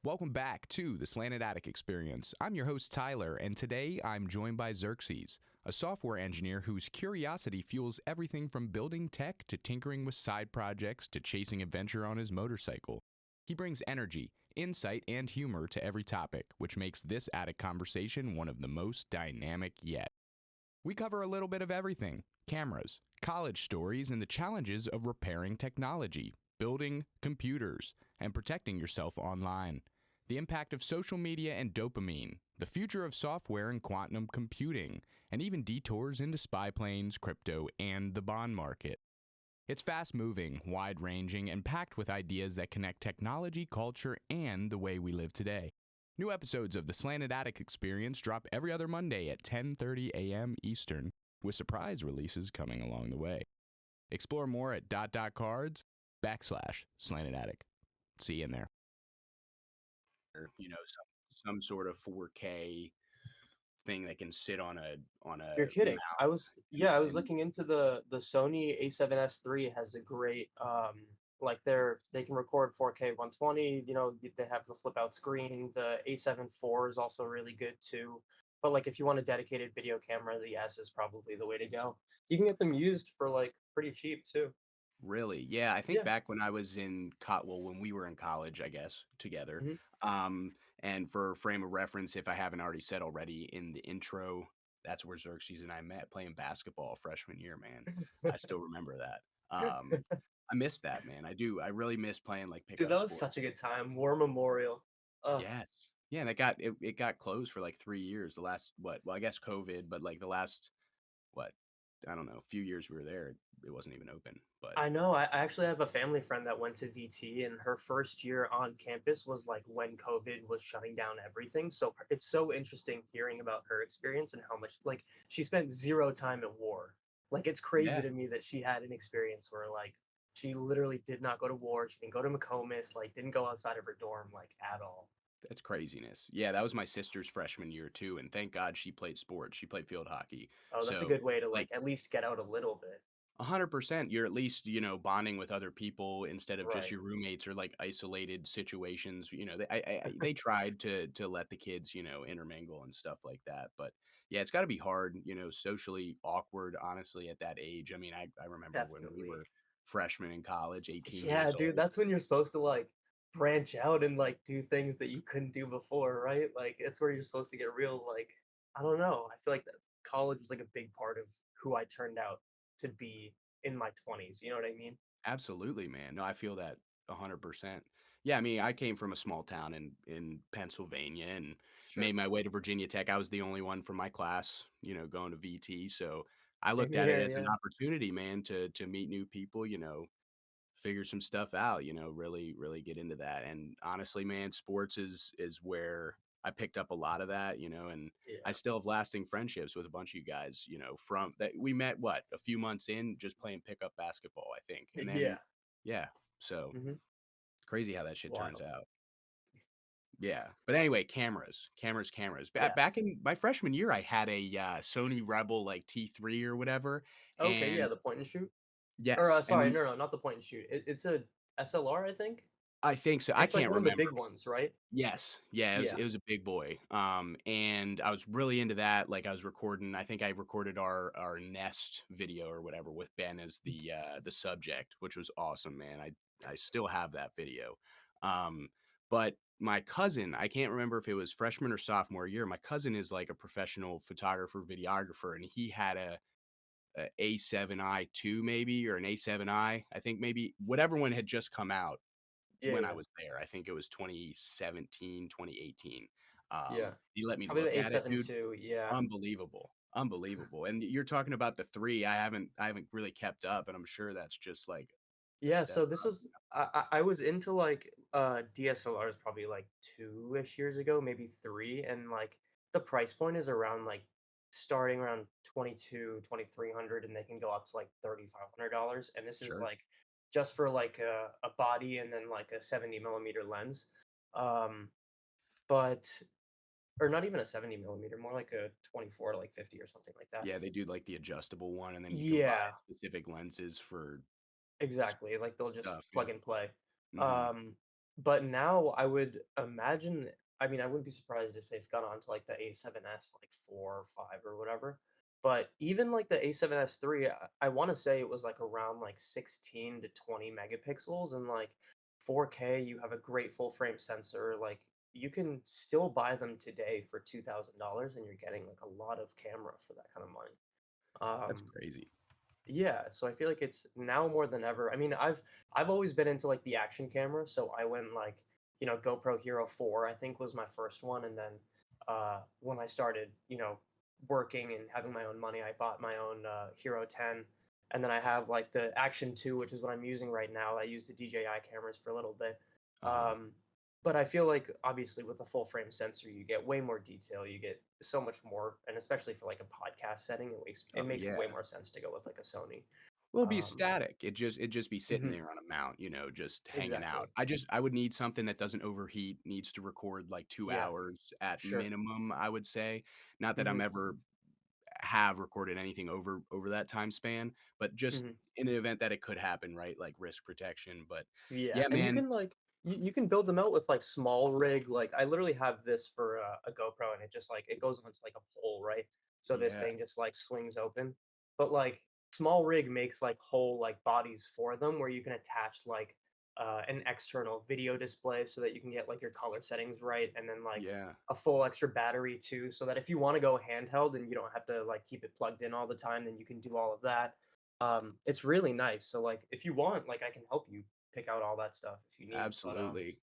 Welcome back to the Slanted Attic Experience. I'm your host, Tyler, and today I'm joined by Xerxes, a software engineer whose curiosity fuels everything from building tech to tinkering with side projects to chasing adventure on his motorcycle. He brings energy, insight, and humor to every topic, which makes this attic conversation one of the most dynamic yet. We cover a little bit of everything: cameras, college stories, and the challenges of repairing technology, building computers, and protecting yourself online, the impact of social media and dopamine, the future of software and quantum computing, and even detours into spy planes, crypto, and the bond market. It's fast moving, wide ranging, and packed with ideas that connect technology, culture, and the way we live today. New episodes of the Slanted Attic Experience drop every other Monday at 10:30 a.m. Eastern, with surprise releases coming along the way. Explore more at .cards/Slanted Attic. See you in there. Some sort of 4K thing that can sit on a You're kidding. I mount, was yeah, I was and looking into the Sony A7S III has a great like they can record 4K 120, they have the flip out screen. The A7 IV is also really good too. But like if you want a dedicated video camera, the S is probably the way to go. You can get them used for like pretty cheap too. really, yeah, I think Yeah. back when I was in well, when we were in college, I guess, together. Hmm. And for frame of reference, if I haven't already said already in the intro, that's where Xerxes and I met playing basketball freshman year, man. I still remember that. I missed that, man. I do. I really miss playing like Dude, pickup that was sports such a like good that. time. War Memorial. Uh Yes. Yeah, and it got closed for like 3 years. The last what? Well, I guess COVID, but like the last what? I don't know, few years we were there, it wasn't even open. But I know. I actually have a family friend that went to VT, and her first year on campus was like when COVID was shutting down everything. So it's so interesting hearing about her experience and how much like she spent zero time at war. Like it's crazy yeah, to me that she had an experience where like she literally did not go to war. She didn't go to McComas. Like didn't go outside of her dorm like at all. that's craziness. Yeah, that was my sister's freshman year too, and thank God she played sports. She played field hockey. Oh, that's a So good way to like like at least get out a little bit. 100%, you're at least, bonding with other people instead of just Right. your roommates or like isolated situations. They tried to let the kids, intermingle and stuff like that. But yeah, it's got to be hard, socially awkward, honestly, at that age. I mean, I remember when we Definitely. were freshmen in college, 18 Yeah, years dude, old. that's when you're supposed to like branch out and like do things that you couldn't do before, right? Like it's where you're supposed to get real like I don't know. I feel like that college was like a big part of who I turned out to be in my 20s, you know what I mean? Absolutely, man. No, I feel that 100%. Yeah, I mean, I came from a small town in Pennsylvania and Sure. made my way to Virginia Tech. I was the only one from my class, going to VT. So I Same looked at it here, as an yeah. opportunity, man, to meet new people, figure some stuff out, really get into that. And honestly, man, sports is where I picked up a lot of that, and I Yeah. still have lasting friendships with a bunch of you guys, from that we met what, a few months in just playing pickup basketball, I think. And then Yeah. yeah, so Hmm. crazy how that shit turns Wild. out. Yeah. But anyway, cameras. Back Yes. in my freshman year, I had a Sony Rebel like T3 or whatever. Okay, yeah, And the point and shoot. Or yes, and sorry, no, not the point and shoot. It's a SLR, I think. I think so. I It's like can't one of the remember. big ones, right? Yes. Yeah, Yeah. it was a big boy. And I was really into that. Like I was recording, I think I recorded our Nest video or whatever with Ben as the subject, which was awesome, man. I still have that video. But my cousin, I can't remember if it was freshman or sophomore year. My cousin is like a professional photographer, videographer, and he had a A7i2 maybe, or an A7i. I think maybe whatever one had just come out Yeah, when I yeah. was there. I think it was 2017, 2018. Yeah. He let me Probably look the at it, A7 dude. too. Yeah. Unbelievable. Unbelievable. And you're talking about the 3. I haven't really kept up, and I'm sure that's just like a Yeah, step so this up. was I was into like DSLRs probably like 2-ish years ago, maybe 3, and like the price point is around like starting around 22, 2300, and they can go up to like $3,500, and this is Sure. like just for like a body and then like a 70 millimeter lens. Um but or not even a 70 millimeter, more like a 24 to like 50 or something like that. Yeah, they do like the adjustable one, and then you can buy Yeah, specific lenses for exactly. Like they'll just stuff. plug Yeah. and play. Hmm. Um But now I would imagine, I mean, I wouldn't be surprised if they've gone on to like the A7S like 4 or 5 or whatever. But even like the A7S III, I want to say it was like around like 16 to 20 megapixels and like 4K, you have a great full frame sensor. Like you can still buy them today for $2,000 and you're getting like a lot of camera for that kind of money. That's Um, crazy. yeah, so I feel like it's now more than ever. I mean, I've always been into like the action camera, so I went like, GoPro Hero 4, I think was my first one, and then when I started, working and having my own money, I bought my own Hero 10, and then I have like the Action 2, which is what I'm using right now. I used the DJI cameras for a little bit. Uh-huh. Um, but I feel like obviously with a full frame sensor, you get way more detail. You get so much more, and especially for like a podcast setting, it Oh, makes way yeah. more sense to go with like a Sony. Well, it'd be Um, static. It'd just be sitting mhm, there on a mount, just hanging out. exactly. I would need something that doesn't overheat, needs to record like 2 Yeah, hours at sure. minimum, I would say. Not that I'm Mhm, ever have recorded anything over that time span, but just mhm. in the event that it could happen, right? Like risk protection. But Yeah, yeah, and you man. can like you can build them out with like small rig. Like I literally have this for a GoPro, and it just like it goes onto like a pole, right? So this Yeah, thing just like swings open. But like small rig makes like whole like bodies for them, where you can attach like an external video display so that you can get like your color settings right, and then like yeah. a full extra battery too, so that if you want to go handheld and you don't have to like keep it plugged in all the time, then you can do all of that. It's really nice. So like if you want, like I can help you pick out all that stuff if you need. But Absolutely.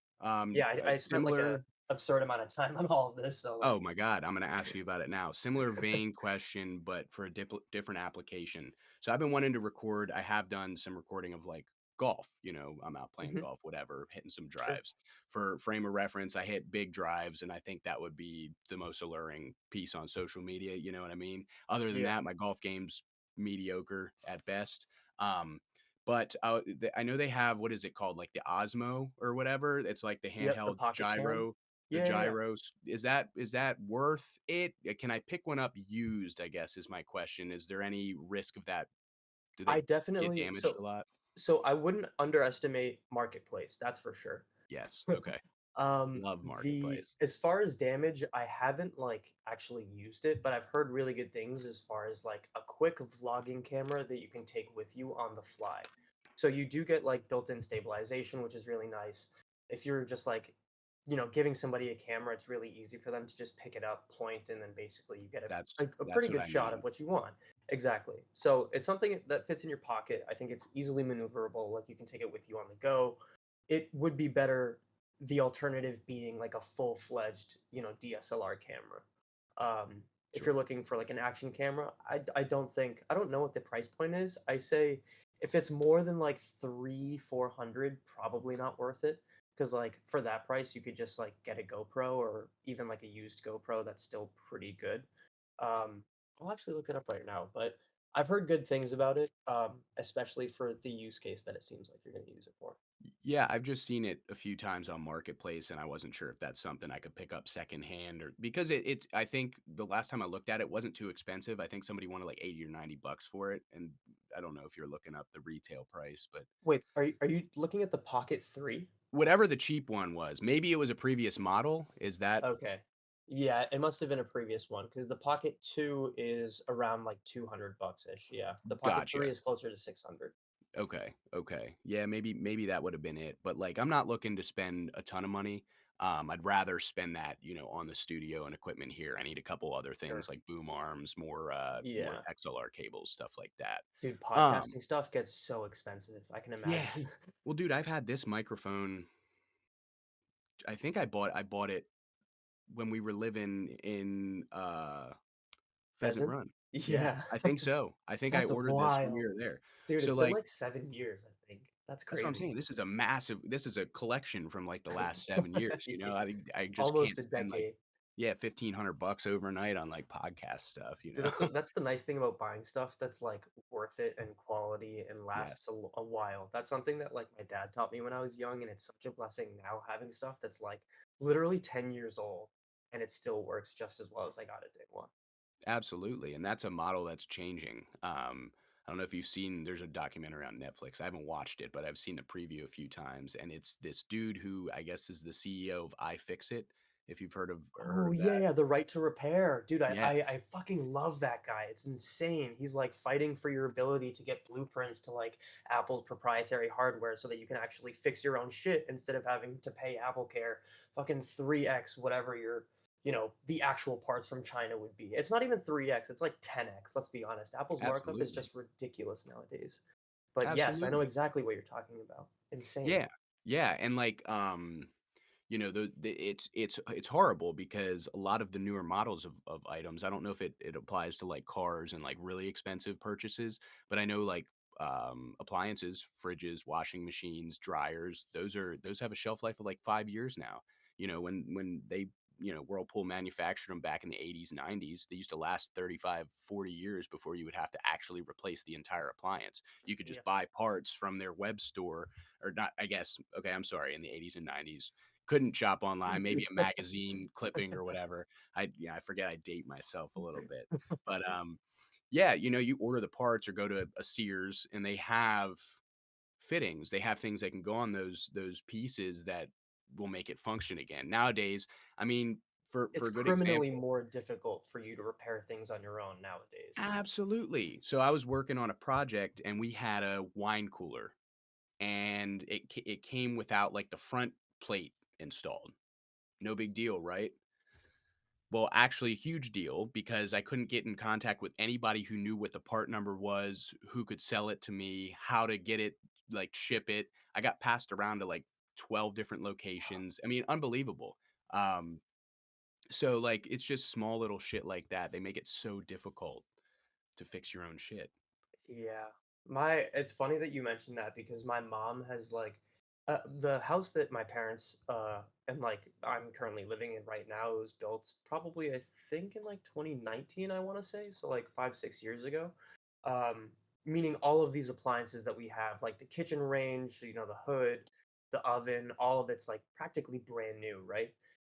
yeah, I spent like a Similar. absurd amount of time on all of this. So Oh like, my god, I'm gonna ask you about it now. Similar vein question, but for a different application. So I've been wanting to record. I have done some recording of like golf. I'm out playing mhm, golf, whatever, hitting some sure, drives. For frame of reference, I hit big drives, and I think that would be the most alluring piece on social media. You know what I mean? Other than yeah, that, my golf game's mediocre at best. Um, but I know they have, what is it called, like the Osmo or whatever. It's like the yep, the handheld pocket cam, gyro, the yeah, yeah, yeah. gyros. Is that worth it? Can I pick one up used, I guess, is my question. Is there any risk of that? Do I they get definitely damaged so a lot? so I wouldn't underestimate marketplace. That's for sure. Yes. Okay. Love The Marketplace. as far as damage, I haven't like actually used it, but I've heard really good things as far as like a quick vlogging camera that you can take with you on the fly. So you do get like built-in stabilization, which is really nice. If you're just like, giving somebody a camera, it's really easy for them to just pick it up, point, and then basically you get a That's pretty what good I shot of mean. what you want. Exactly. So it's something that fits in your pocket. I think it's easily maneuverable. Like you can take it with you on the go. It would be better, the alternative being like a full-fledged, DSLR camera. If you're Sure. looking for like an action camera, I don't think, I don't know what the price point is. I say if it's more than like 300-400, probably not worth it. Because like for that price, you could just like get a GoPro or even like a used GoPro that's still pretty good. I'll actually look it up right now, but I've heard good things about it, especially for the use case that it seems like you're going to use it for. Yeah, I've just seen it a few times on Marketplace, and I wasn't sure if that's something I could pick up secondhand or because it's. I think the last time I looked at it wasn't too expensive. I think somebody wanted like 80 or $90 for it, and I don't know if you're looking up the retail price, but Wait, are you looking at the Pocket 3? whatever the cheap one was, maybe it was a previous model. Is that Okay. Yeah, it must have been a previous one because the Pocket 2 is around like 200 bucks-ish. Yeah. The Pocket 3 gotcha? is closer to 600. Okay, okay. Yeah, maybe that would have been it, but, like, I'm not looking to spend a ton of money. I'd rather spend that, on the studio and equipment here. I need a couple other things Sure. like boom arms, more Yeah. XLR cables, stuff like that. Dude, Um, podcasting stuff gets so expensive. I can yeah. imagine. Well, dude, I've had this microphone. I think I bought it when we were living in, Pheasant Pheasant? Run. Yeah, Yeah. I think so. I think I That's ordered this when we wild. were there. Dude, So, it's been like, like 7 years, I think. That's that's what I'm crazy. saying. This is a collection from, like, the last 7 years, you Yeah. know? I just Almost can't a spend, like, decade. yeah, 1,500 bucks overnight on, like, podcast stuff, you Dude, know? that's the nice thing about buying stuff that's, like, worth it and quality and lasts Yes, a while. That's something that, like, my dad taught me when I was young, and it's such a blessing now having stuff that's, like, literally 10 years old, and it still works just as well as I got it day one. absolutely, and that's a model that's changing. I don't know if you've seen there's a documentary on Netflix. I haven't watched it, but I've seen the preview a few times, and it's this dude who I guess is the CEO of iFixit, if you've heard Oh of yeah, that. yeah, the right to repair. Dude, I, Yeah, I I fucking love that guy. It's insane. He's like fighting for your ability to get blueprints to like Apple's proprietary hardware so that you can actually fix your own shit instead of having to pay Apple Care fucking 3x whatever the actual parts from China would be. It's not even 3x, it's like 10x, let's be honest. Apple's markup is absolutely. just ridiculous nowadays. But yes, I know Absolutely. exactly what you're talking about. Insane. Yeah. Yeah, and like it's horrible because a lot of the newer models of items, I don't know if it applies to like cars and like really expensive purchases, but I know like appliances, fridges, washing machines, dryers, those have a shelf life of like 5 years now. When they Whirlpool manufactured them back in the 80s, 90s, they used to last 35, 40 years before you would have to actually replace the entire appliance. You could Yeah. just buy parts from their web store, or not, I guess. Okay, I'm sorry, in the 80s and 90s couldn't shop online, maybe a magazine clipping or whatever. I forget, I date myself a little bit. But yeah, you order the parts or go to a Sears and they have fittings. They have things that can go on those pieces that will make it function again. Nowadays, I mean, for It's a good criminally example, more difficult for you to repair things on your own nowadays. absolutely. So I was working on a project and we had a wine cooler and it came without like the front plate installed. No big deal, right? Well, actually, huge deal because I couldn't get in contact with anybody who knew what the part number was, who could sell it to me, how to get it, like ship it. I got passed around to like 12 different locations. I mean, unbelievable. Um, so like it's just small little shit like that. They make it so difficult to fix your own shit. Yeah. It's funny that you mentioned that because my mom has like the house that my parents and like I'm currently living in right now was built probably I think in like 2019 I want to say, so like 5 6 years ago. Um Meaning all of these appliances that we have like the kitchen range, the hood, the oven, all of it's like practically brand new, right?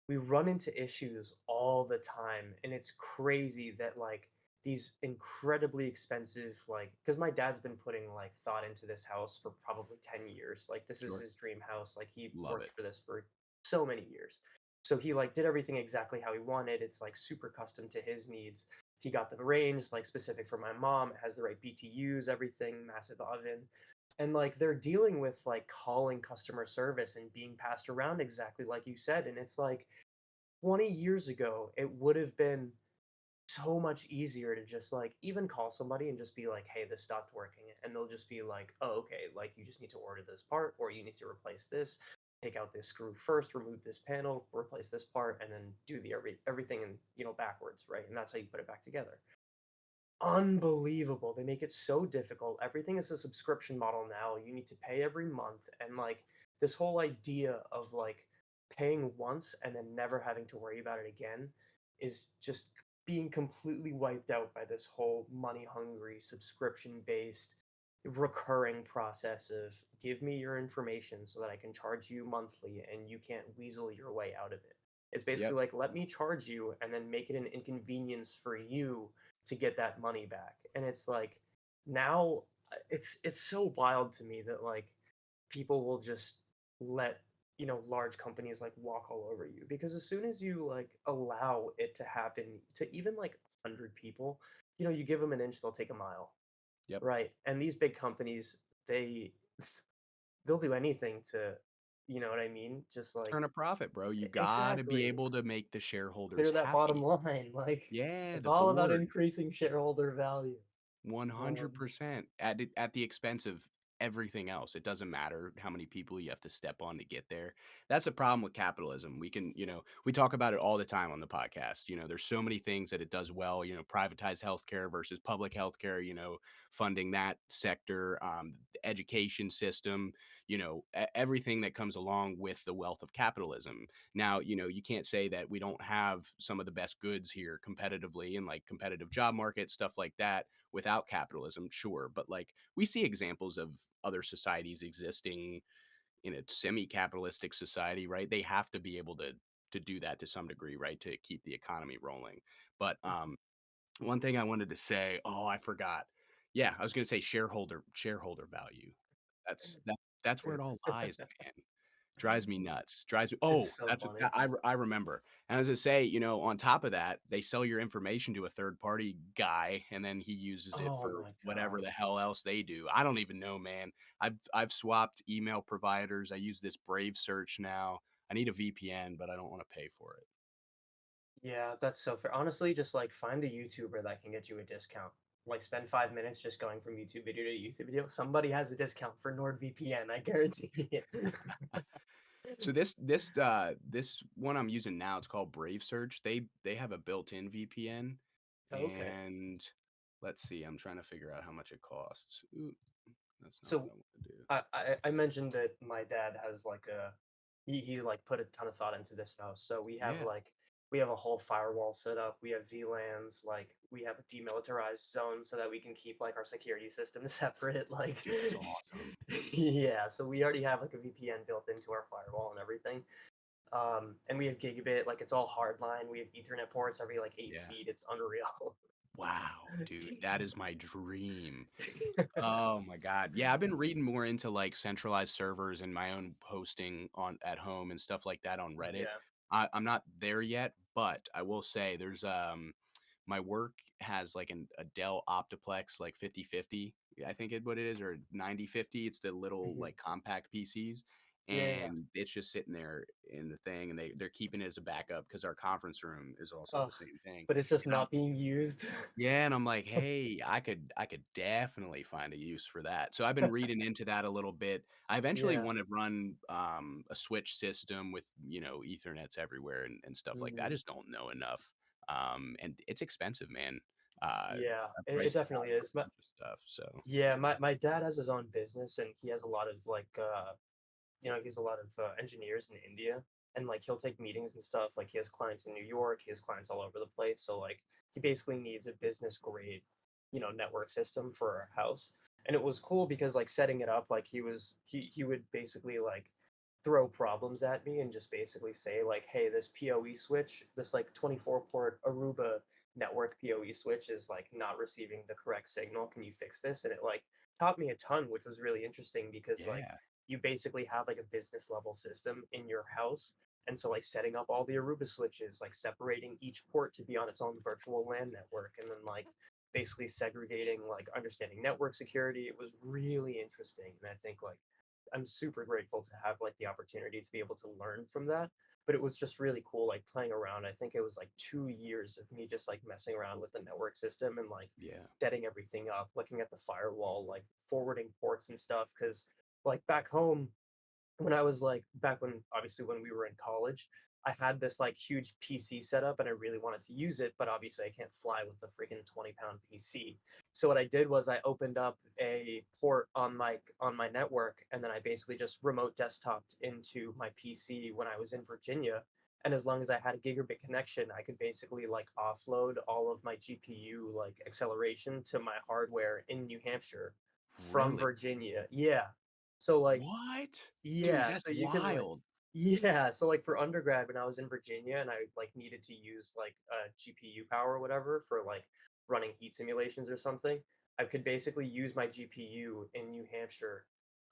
We run into issues all the time and it's crazy that like these incredibly expensive like because my dad's been putting like thought into this house for probably 10 years, like this is Sure. his dream house, like he Love worked it. for this for so many years, so he like did everything exactly how he wanted. It's like super custom to his needs. He got the range like specific for my mom. It has the right btus, everything, massive oven, and like they're dealing with like calling customer service and being passed around exactly like you said, and it's like 20 years ago it would have been so much easier to just like even call somebody and just be like, "Hey, this stopped working," and they'll just be like, "Oh, okay. Like you just need to order this part, or you need to replace this. Take out this screw first, remove this panel, replace this part, and then do the everything in backwards, right?" And that's how you put it back together. Unbelievable. They make it so difficult. Everything is a subscription model now. You need to pay every month. And like this whole idea of like paying once and then never having to worry about it again is just being completely wiped out by this whole money hungry, subscription based, recurring process of give me your information so that I can charge you monthly and you can't weasel your way out of it. It's basically Yep. like let me charge you and then make it an inconvenience for you to get that money back. And it's like now it's so wild to me that like people will just let large companies like walk all over you because as soon as you like allow it to happen to even like 100 people, you give them an inch, they'll take a mile, Yep. right? And these big companies, they'll do anything to, you know what I mean, just like Turn a profit, bro. You gotta be exactly able to make the shareholders clear that bottom happy. line. Like Yeah, it's the all about board. increasing shareholder value. um 100% at the expense of everything else. It doesn't matter how many people you have to step on to get there. That's a problem with capitalism. We talk about it all the time on the podcast. There's so many things that it does well, privatize healthcare versus public healthcare, funding that sector, the education system, everything that comes along with the wealth of capitalism. Now, you can't say that we don't have some of the best goods here competitively and like competitive job market, stuff like that without capitalism, sure. But like we see examples of other societies existing in a semi-capitalistic society, right? They have to be able to do that to some degree, right? To keep the economy rolling. But one thing I wanted to say, oh, I forgot. Yeah, I was gonna say shareholder value. That's where it all lies, man. Drives me nuts. Drives me It's oh, so that's what funny. I remember. And I was gonna say, on top of that, they sell your information to a third party guy, and then he uses it Oh for my whatever god. the hell else they do. I don't even know, man. I've swapped email providers. I use this Brave search now. I need a VPN, but I don't wanna pay for it. Yeah, that's so fair. Honestly, just like find a YouTuber that can get you a discount. Like spend 5 minutes just going from YouTube video to YouTube video. Somebody has a discount for NordVPN, I guarantee it. So this one I'm using now, it's called Brave Search. They have a built-in VPN, Okay. and let's see, I'm trying to figure out how much it costs. Ooh, that's not what So I want to do. I mentioned that my dad has like he like put a ton of thought into this house. So Yeah, we have a whole firewall set up. We have VLANs, like we have a demilitarized zone so that we can keep like our security system separate. Like dude, that's awesome. yeah, so we already have like a VPN built into our firewall and everything. And we have gigabit, like it's all hardline. We have Ethernet ports every like eight Yeah. feet. It's unreal. Wow, dude, that is my dream. Oh my god. Yeah, I've been reading more into, like, centralized servers and my own hosting on at home and stuff like that on Reddit. Yeah. I'm not there yet, but I will say my work has, like, a Dell Optiplex, like, 5050, I think what it is, or 9050. It's the little, Mhm. like, compact PCs, Yeah, yeah, yeah. and it's just sitting there in the thing, and they're keeping it as a backup because our conference room is also Ugh, the same thing, but it's just and I'm not being used. yeah, and I'm like, "Hey, I could definitely find a use for that." So I've been reading into that a little bit. I eventually Yeah. wanna run, a switch system with, Ethernets everywhere and stuff like that. I Mhm. just don't know enough. And it's expensive, man. Yeah, I it priced it definitely out for is. a bunch of stuff, so Yeah, my dad has his own business and he has a lot of like he has a lot of engineers in India and like he'll take meetings and stuff. Like he has clients in New York, he has clients all over the place. So like he basically needs a business grade, network system for our house. And it was cool because like setting it up, like he would basically like throw problems at me and just basically say like, hey, this PoE switch, this like 24 port Aruba network PoE switch is like not receiving the correct signal. Can you fix this? And it like taught me a ton, which was really interesting because like yeah, you basically have like a business level system in your house. And so like setting up all the Aruba switches, like separating each port to be on its own virtual LAN network, and then like basically segregating, like understanding network security. It was really interesting. And I think like I'm super grateful to have like the opportunity to be able to learn from that. But it was just really cool, like playing around. I think it was like 2 years of me just like messing around with the network system and like yeah. setting everything up, looking at the firewall, like forwarding ports and stuff. Cause like back home, when I was like back when obviously when we were in college, I had this like huge PC setup and I really wanted to use it, but obviously I can't fly with a freaking 20-pound PC. So what I did was I opened up a port on my network and then I basically just remote desktoped into my PC when I was in Virginia. And as long as I had a gigabit connection, I could basically like offload all of my GPU like acceleration to my hardware in New Hampshire from Really? Virginia. Yeah. So like What? Dude, yeah, that's so you can like wild. yeah, so like for undergrad when I was in Virginia and I like needed to use like GPU power or whatever for like running heat simulations or something, I could basically use my GPU in New Hampshire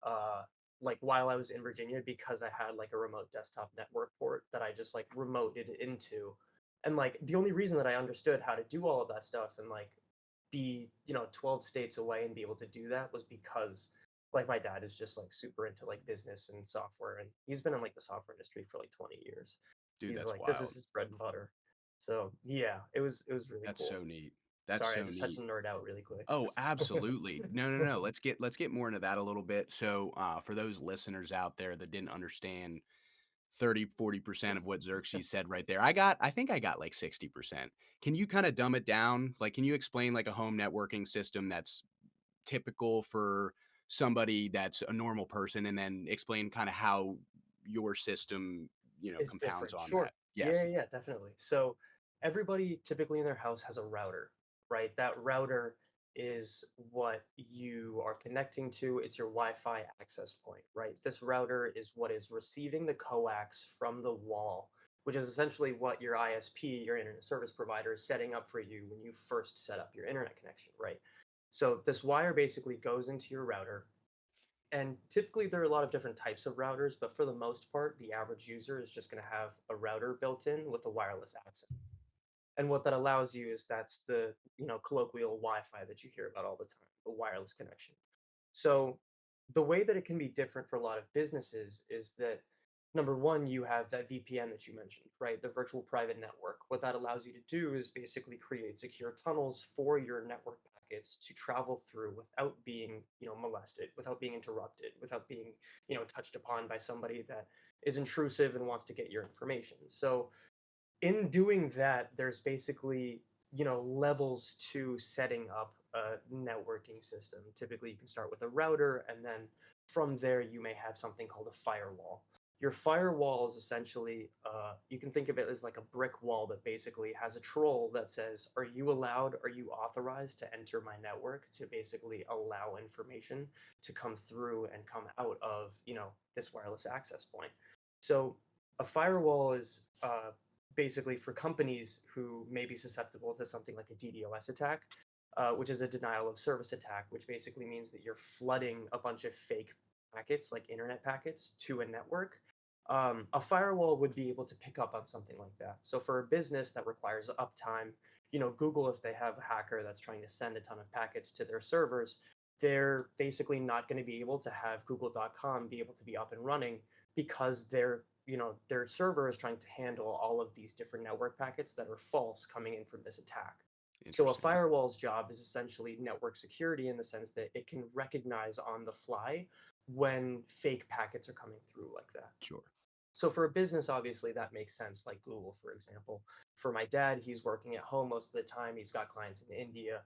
uh like while I was in Virginia because I had like a remote desktop network port that I just like remoted it into. And like the only reason that I understood how to do all of that stuff and like be, 12 states away and be able to do that was because like my dad is just like super into like business and software and he's been in like the software industry for like 20 years. Dude, He's that's like this is wild. his bread and butter. So yeah, it was really That's cool. so neat. That's Sorry, I so just had to neat. nerd out really quick. Oh, absolutely. No, no, no. Let's get more into that a little bit. So, for those listeners out there that didn't understand 30-40% of what Xerxes said right there, I think I got like 60%. Can you kind of dumb it down? Like, can you explain like a home networking system that's typical for somebody that's a normal person, and then explain kind of how your system, Is compounds different. on Sure. that? Yeah, Yes. yeah, yeah, definitely. So everybody typically in their house has a router, right? That router is what you are connecting to. It's your Wi-Fi access point, right? This router is what is receiving the coax from the wall, which is essentially what your ISP, your internet service provider, is setting up for you when you first set up your internet connection, right? So this wire basically goes into your router, and typically there are a lot of different types of routers, but for the most part, the average user is just going to have a router built in with a wireless access. And what that allows you is that's the, colloquial Wi-Fi that you hear about all the time, the wireless connection. So the way that it can be different for a lot of businesses is that number one, you have that VPN that you mentioned, right? The virtual private network. What that allows you to do is basically create secure tunnels for your network packets to travel through without being, molested, without being interrupted, without being, touched upon by somebody that is intrusive and wants to get your information. So in doing that, there's basically, levels to setting up a networking system. Typically, you can start with a router, and then from there, you may have something called a firewall. Your firewall is essentially, you can think of it as like a brick wall that basically has a troll that says, are you allowed, are you authorized to enter my network to basically allow information to come through and come out of, this wireless access point. So a firewall is basically for companies who may be susceptible to something like a DDoS attack, which is a denial of service attack, which basically means that you're flooding a bunch of fake packets, like internet packets, to a network. A firewall would be able to pick up on something like that. So for a business that requires uptime, Google, if they have a hacker that's trying to send a ton of packets to their servers, they're basically not going to be able to have google.com be able to be up and running because their server is trying to handle all of these different network packets that are false coming in from this attack. So a Interesting. firewall's job is essentially network security in the sense that it can recognize on the fly when fake packets are coming through like that. Sure. So for a business, obviously that makes sense, like Google, for example. For my dad, he's working at home most of the time. He's got clients in India.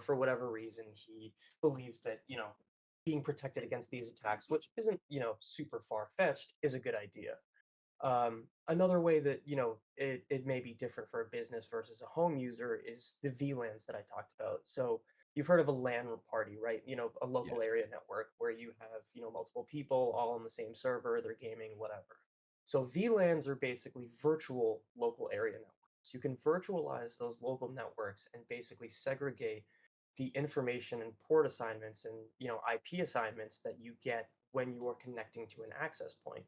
For whatever reason, he believes that, being protected against these attacks, which isn't, super far-fetched, is a good idea. Another way that, it may be different for a business versus a home user is the VLANs that I talked about. So you've heard of a LAN party, right? A local Yes. area network where you have, multiple people all on the same server, they're gaming, whatever. So VLANs are basically virtual local area networks. You can virtualize those local networks and basically segregate the information and port assignments and, IP assignments that you get when you are connecting to an access point.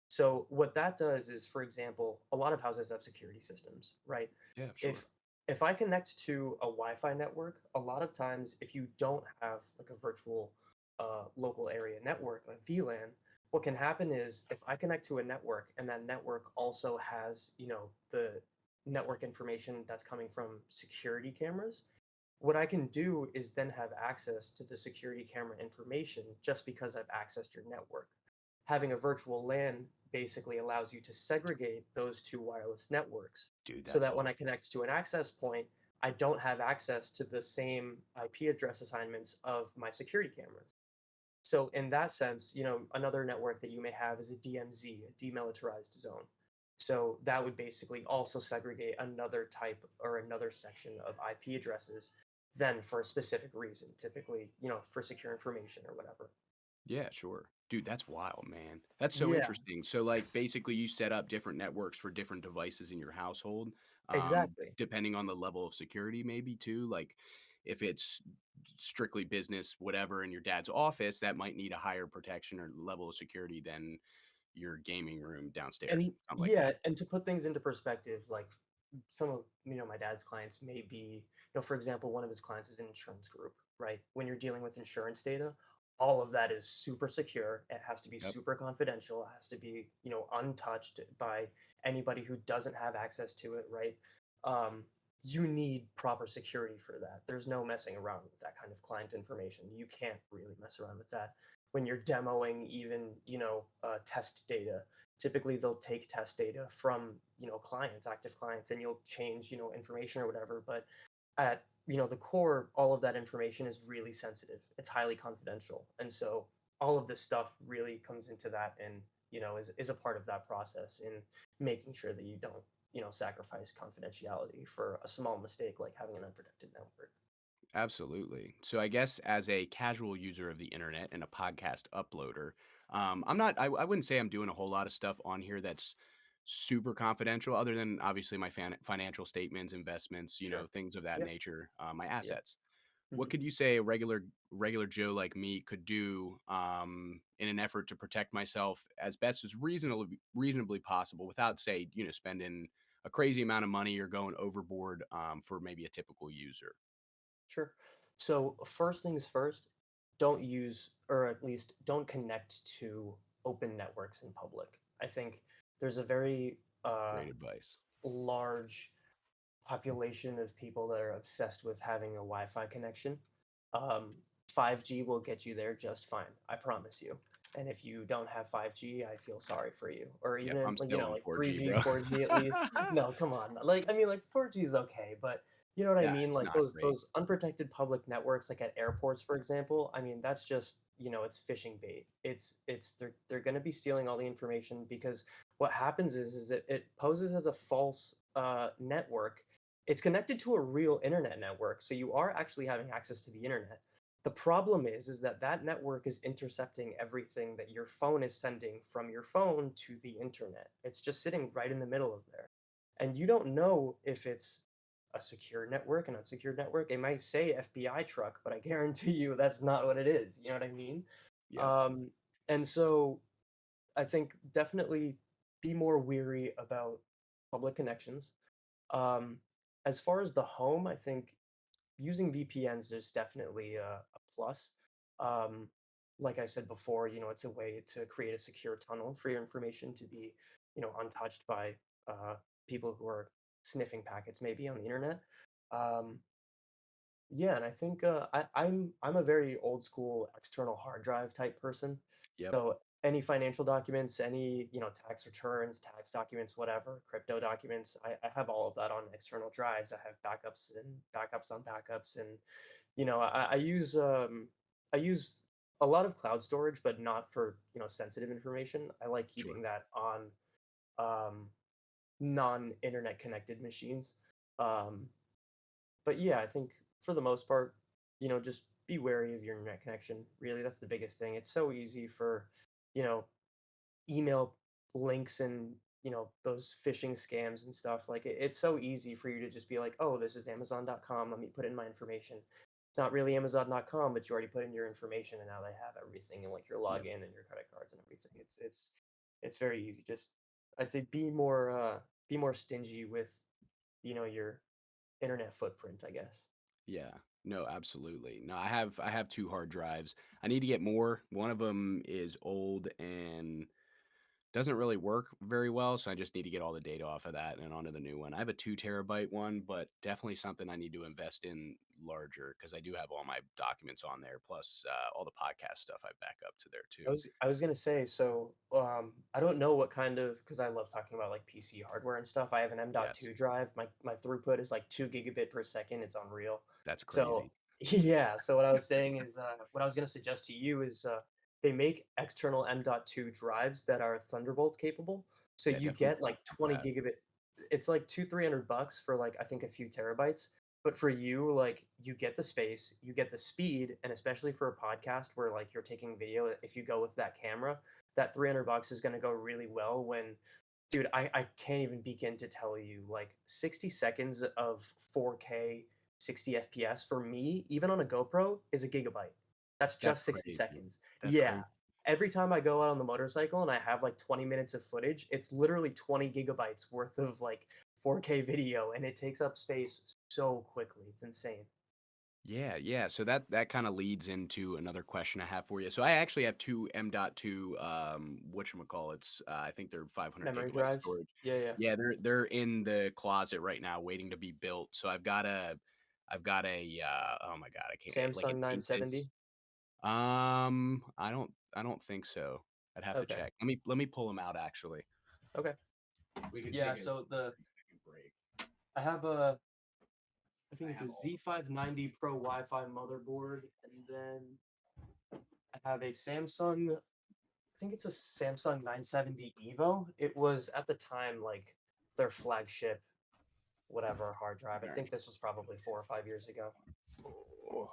So what that does is, for example, a lot of houses have security systems, right? Yeah, If sure. if I connect to a Wi-Fi network, a lot of times if you don't have like a virtual local area network, like VLAN, what can happen is if I connect to a network and that network also has, the network information that's coming from security cameras, what I can do is then have access to the security camera information just because I've accessed your network. Having a virtual LAN basically allows you to segregate those two wireless networks Dude, so that's that when I awesome. connect to an access point, I don't have access to the same IP address assignments of my security cameras. So in that sense, another network that you may have is a DMZ, a demilitarized zone. So that would basically also segregate another type or another section of IP addresses then for a specific reason, typically, for secure information or whatever. Yeah, sure. Dude, that's wild, man. That's so Yeah, interesting. So, like, basically, you set up different networks for different devices in your household, exactly. depending on the level of security, maybe too. Like, if it's strictly business, whatever, in your dad's office, that might need a higher protection or level of security than your gaming room downstairs, And something like yeah, that. and to put things into perspective, like some of my dad's clients may be, for example, one of his clients is an insurance group, right? When you're dealing with insurance data, all of that is super secure. It has to be Yep. super confidential. It has to be, untouched by anybody who doesn't have access to it, right? Um, you need proper security for that. There's no messing around with that kind of client information. You can't really mess around with that when you're demoing even, test data. Typically they'll take test data from clients, active clients, and you'll change information or whatever, but at the core, all of that information is really sensitive, it's highly confidential, and so all of this stuff really comes into that, and is a part of that process in making sure that you don't sacrifice confidentiality for a small mistake like having an unprotected network. Absolutely. So I guess as a casual user of the internet and a podcast uploader, I'm not, I wouldn't say I'm doing a whole lot of stuff on here that's super confidential, other than obviously my financial statements, investments, Sure. things of that Yeah. nature, my Yeah. assets. what Mhm. could you say a regular Joe like me could do in an effort to protect myself as best as reasonably possible without, say, spending a crazy amount of money or going overboard for maybe a typical user? Sure. So first things first, don't use, or at least don't connect to open networks in public. I think there's a very Great advice. large population of people that are obsessed with having a Wi-Fi connection. Um, 5G will get you there just fine. I promise you. And if you don't have 5G, I feel sorry for you. Or Yep, even I'm still on like 4G, 3G, bro. 4G at least. No, come on. Like I mean like 4G is okay, but you know what I Yeah, mean? it's Like not great. those unprotected public networks like at airports, for example, I mean that's just, it's phishing bait. It's they're going to be stealing all the information because what happens is it poses as a false network. It's connected to a real internet network, so you are actually having access to the internet. The problem is that that network is intercepting everything that your phone is sending from your phone to the internet. It's just sitting right in the middle of there. And you don't know if it's a secure network, an unsecured network. It might say FBI truck, but I guarantee you that's not what it is. You know what I mean? Yep. Um, and so I think definitely be more weary about public connections. um, as far as the home, I think using VPNs is definitely a plus. Um, like I said before, it's a way to create a secure tunnel for your information to be, untouched by uh, people who are sniffing packets maybe on the internet. Um, yeah, and I think I'm a very old school external hard drive type person. Yep. So any financial documents, any tax returns, tax documents, whatever, crypto documents, I have all of that on external drives. I have backups and backups on backups, and I use a lot of cloud storage, but not for sensitive information. I like Sure. keeping that on non-internet connected machines. Um, but yeah, I think for the most part, just be wary of your internet connection. Really, that's the biggest thing. It's so easy for, you know, email links and, those phishing scams and stuff. Like it's so easy for you to just be like, oh, this is Amazon.com. Let me put in my information. It's not really Amazon.com, but you already put in your information and now they have everything and like your Yep. login and your credit cards and everything. It's very easy. Just I'd say be more stingy with, your internet footprint, I guess. Yeah. No, absolutely. No, I have two hard drives. I need to get more. One of them is old and doesn't really work very well, so I just need to get all the data off of that and onto the new one. I have a 2 terabyte one, but definitely something I need to invest in larger because I do have all my documents on there, plus all the podcast stuff I back up to there I too. was I was gonna say, so I don't know what kind of, because I love talking about like PC hardware and stuff. I have an Yes, M.2 drive. My throughput is like 2 gigabit per second. It's unreal. that's So crazy. yeah, so what I was saying is what I was gonna suggest to you is they make external M.2 drives that are Thunderbolt capable. So Yeah, you definitely get talk like about 20 that. gigabit. It's like 200-300 bucks for like I think a few terabytes. But for you, like you get the space, you get the speed, and especially for a podcast where like you're taking video, if you go with that camera, that 300 bucks is gonna go really well when, dude, I can't even begin to tell you, like 60 seconds of 4K 60 FPS for me, even on a GoPro, is a gigabyte. That's That's just 60 crazy. seconds. That's Yeah. crazy. Every time I go out on the motorcycle and I have like 20 minutes of footage, it's literally 20 gigabytes worth of like 4K video and it takes up space so quickly. It's insane. Yeah, yeah. So that kind of leads into another question I have for you. So I actually have two M.2 whatchamacallits. I think they're 500 Memory gigabyte drives. storage. Yeah, yeah. Yeah, they're in the closet right now waiting to be built. So I've got a oh my God, I can't like Samsung an 970. Asus. I don't think so. I'd have to Okay. check. Let me pull them out actually. Okay. We can Yeah, take a so the 30-second break. I have a I think I it's a have all of them. Z590 Pro Wi-Fi motherboard, and then I have a Samsung. I think it's a Samsung 970 Evo. It was at the time like their flagship, whatever hard drive. I All think right. this was probably 4 or 5 years ago. Oh.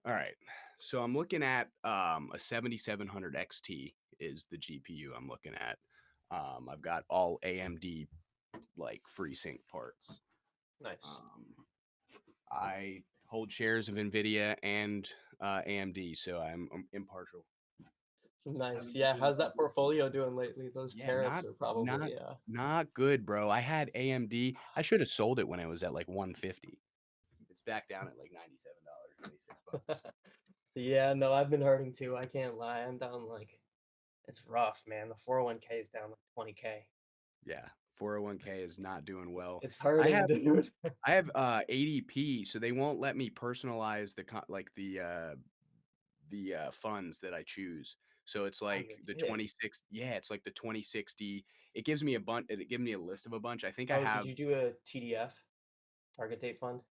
All right. So I'm looking at a 7700 XT is the GPU I'm looking at. I've got all AMD like FreeSync parts. Nice. Um, I hold shares of Nvidia and AMD, so I'm impartial. Nice. Haven't been Yeah. doing How's too that good. portfolio doing lately? Those Yeah, tariffs are not probably not good, bro. I had AMD. I should have sold it when it was at like 150. It's back down at like $97, 96 bucks. Yeah, no, I've been hurting too. I can't lie. I'm down like it's rough, man. The 401k is down like 20K. Yeah, 401k is not doing well. It's I hurting, have dude. I have ADP, so they won't let me personalize the funds that I choose. So it's Oh, like you're the kidding. 26, yeah, it's like the 2060. It gives me a bunch, it gives me a list of a bunch. I think I Oh, did have you do a TDF, target date fund?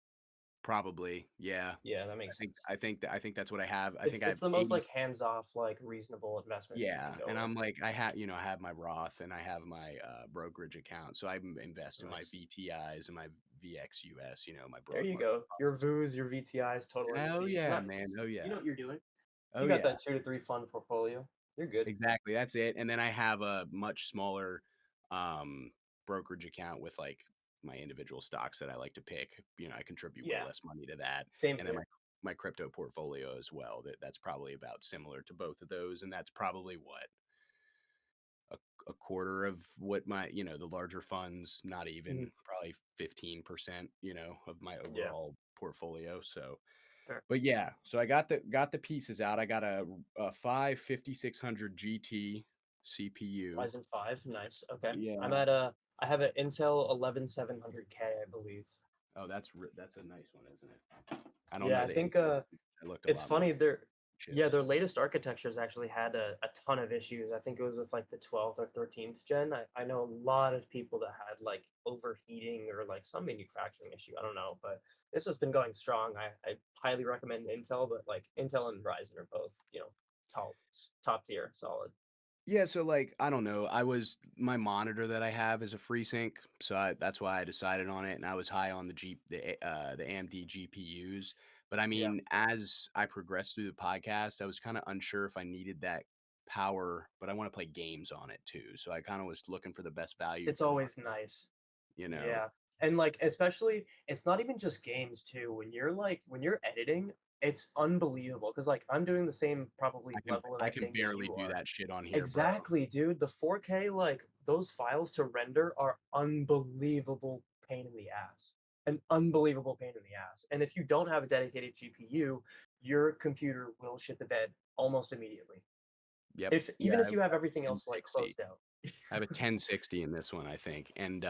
probably, yeah. Yeah, that makes sense. I think that's what I have. I It's think I have it's the most 80. like hands-off, like reasonable investment you Yeah, can go and with. I'm like, I have my Roth and I have my brokerage account, so I invest in my Nice. VTIs and my VXUS, my There broad you market go. Your funds. VUs, your VTIs, total Oh receipts. yeah, Nice. man. Oh You know yeah. what you're doing. Oh You got yeah. that 2 to 3 fund portfolio. You're good. Exactly. That's it. And then I have a much smaller um brokerage account with like my individual stocks that I like to pick. I contribute way Yeah, less money to that. same And then my here. my crypto portfolio as well. That's probably about similar to both of those. And that's probably what a, a quarter of what the larger funds, not even Mhm. probably 15%, of my Yeah, overall portfolio. So fair. but yeah, so I got the pieces out. I got a 5600 GT CPU. Ryzen 5, nice. Okay. I'm Yeah. at a I have an Intel 11700K, I believe. Oh, that's a nice one, isn't it? I don't Yeah, know I the think Intel. I looked a it's lot more funny yeah, chips. their latest architectures actually had a ton of issues. I think it was with like the 12th or 13th gen. I know a lot of people that had like overheating or like some manufacturing issue. I don't know, but this has been going strong. I highly recommend Intel, but like Intel and Ryzen are both, top tier, solid. Yeah, so like I don't know. My monitor that I have is a FreeSync, so that's why I decided on it, and I was high on the AMD GPUs. But I Yeah. mean, as I progressed through the podcast, I was kind of unsure if I needed that power, but I want to play games on it too. So I kind of was looking for the best value It's for money, always nice. you know. Yeah. And like especially it's not even just games too. When you're editing, it's unbelievable because like I'm doing the same probably level of I can editing that barely you do are. that shit on here, bro. Exactly, dude. The 4K like those files to render are unbelievable pain in the ass. An unbelievable pain in the ass. And if you don't have a dedicated GPU, your computer will shit the bed almost immediately. Yep. If Yeah, even I if have you have a everything else like 1060. closed out. I have a 1060 in this one, I think. And